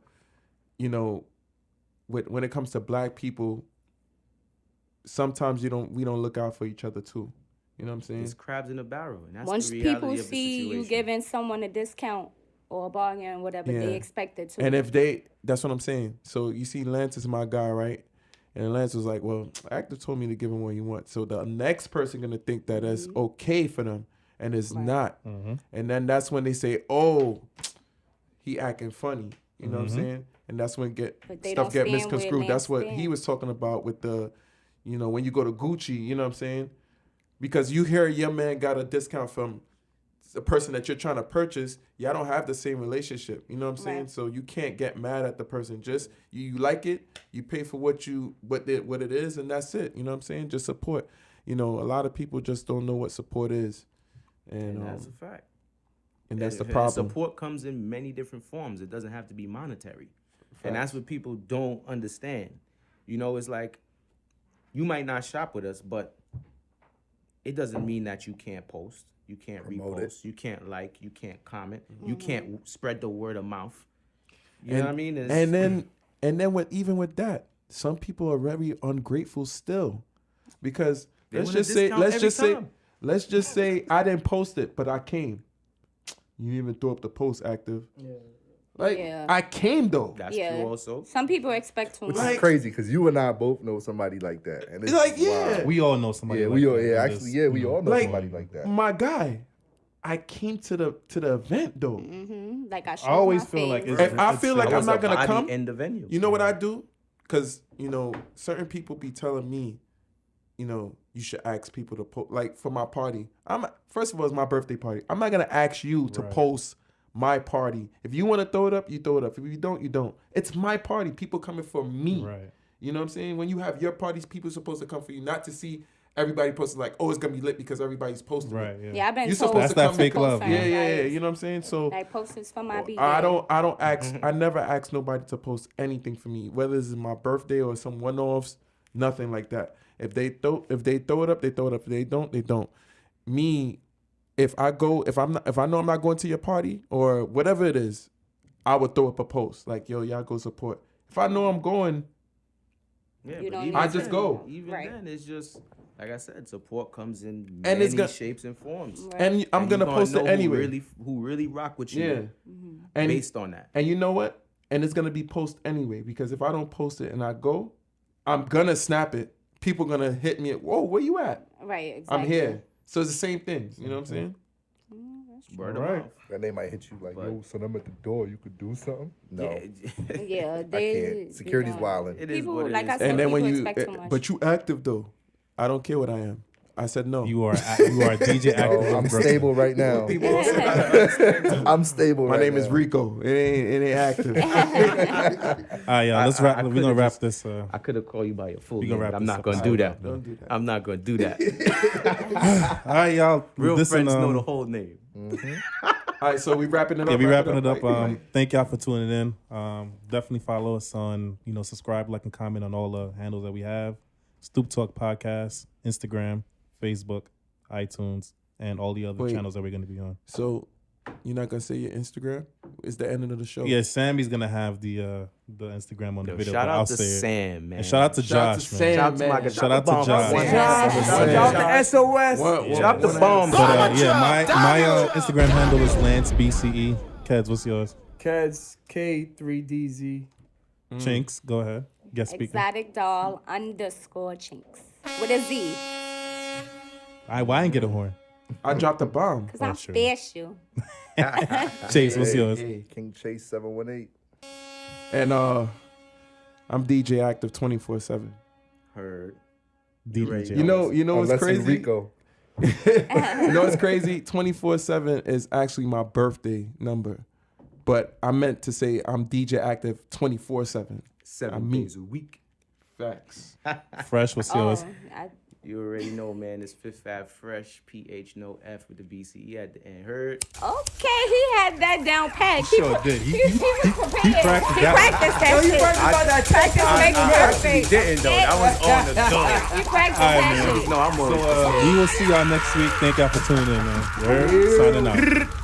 when it comes to black people, sometimes we don't look out for each other too. You know what I'm saying? It's crabs in a barrel, and that's Once the reality people of the see you situation. giving someone a discount or a bargain, whatever, they expect it to. And that's what I'm saying. So you see, Lance is my guy, right? And Lance was like, well, Active told me to give him what you want. So the next person gonna think that that's okay for them, and it's not. And then that's when they say, oh, he acting funny. You know what I'm saying? And that's when stuff get misconstrued. That's what he was talking about with the, when you go to Gucci, you know what I'm saying? Because you hear your man got a discount from the person that you're trying to purchase, y'all don't have the same relationship. You know what I'm saying? Right. So you can't get mad at the person. Just you like it, you pay for what it is, and that's it. You know what I'm saying? Just support. A lot of people just don't know what support is. And that's a fact. And that's the problem. Support comes in many different forms. It doesn't have to be monetary. Facts. And that's what people don't understand. It's like you might not shop with us, but it doesn't mean that you can't post. You can't repost. You can't like. You can't comment. You can't spread the word of mouth. You know what I mean? And then even with that, some people are very ungrateful still, because let's just say I didn't post it, but I came. You didn't even throw up the post, Active. Yeah. I came though. That's true also. Some people expect too much. Which is crazy because you and I both know somebody like that. And it's wild. We all know somebody like that. We all know somebody like that. My guy, I came to the event though. Mm-hmm. Like I always feel like I feel like I'm not gonna come in the venue. You know what I do? Because certain people be telling me, you should ask people to post. Like for my party, first of all, it's my birthday party. I'm not gonna ask you to post my party. If you want to throw it up, you throw it up. If you don't, you don't. It's my party. People coming for me. Right. You know what I'm saying? When you have your parties, people are supposed to come for you, not to see everybody posting like, oh, it's gonna be lit because everybody's posting. Right. Yeah, I've been You're told supposed to that's come that fake love. Yeah. You know what I'm saying? So like posters for my B-Day. I don't ask. I never ask nobody to post anything for me, whether it's my birthday or some one-offs. Nothing like that. If they throw it up, they throw it up. If they don't, they don't. Me, if I know I'm not going to your party or whatever it is, I would throw up a post like, yo, y'all go support. If I know I'm going, I just go. Even then, it's just like I said, support comes in many shapes and forms. Right. And I'm gonna post it anyway. Who really rock with you? And based on that. And you know what? And it's gonna be post anyway, because if I don't post it and I go, I'm gonna snap it. People gonna hit me. Whoa, where you at? Right. Exactly. I'm here. So it's the same thing. You know what I'm saying? Word All of right. mouth. And they might hit you like, yo, son, I'm at the door. You could do something. No, Yeah, I they. can't. Security's wilding. It is People, what it like is. I said, And then when people you, expect too much. but you active though. I don't care what I am. I said no. You are DJ active. Oh, I'm stable right now. People also got I'm stable My right name now. is Rico. It ain't active. All right, y'all. Let's wrap. We're gonna wrap this. I could have called you by your full We name. gonna But wrap I'm this not up. gonna do that. Don't do that. I'm not gonna do that. All right, y'all. Real This friends and, know the whole name. All right, so we wrapping it up. Yeah, we wrapping it up. right? Thank y'all for tuning in. Definitely follow us on, subscribe, like, and comment on all the handles that we have. Stoop Talk Podcast, Instagram, Facebook, iTunes, and all the other Wait. channels that we're going to be on. So you're not gonna say your Instagram? It's the ending of the show. Yeah, Sammy's going to have the Instagram on the Yo, video. shout but out I'll to say it. Sam, man. And shout out to Shout out Josh, to man. Sam. Shout out to my man. guy. Shout out to Josh. Shout out to SOS. Drop the bomb. But yeah, my Instagram handle is Lance BCE. Keds, what's yours? Keds K3DZ. Chinks, go ahead. Guest speaker. Exotic doll _chinks with a Z. Why I ain't get a horn? I dropped a bomb. Cause I'm sure. special. Chase, what's yours? King Chase 718. And I'm DJ Active 24/7. Heard. DJ. You know what's Unless crazy? Rico. You know what's crazy? 24/7 is actually my birthday number, but I meant to say I'm DJ Active 24/7. 7 days a week. Facts. Phresh, what's yours? You already know, man. It's Fifth Ave Phresh, PH no F with the BCE at the end. Heard? Okay, he had that down pat. Sure did. He He practiced He that. practiced that shit. Practice makes Actually perfect. didn't, though. That was on the dome. He practiced All right, that man. shit. No, I'm on. So we will see y'all next week. Thank y'all for tuning in, man. Signing out.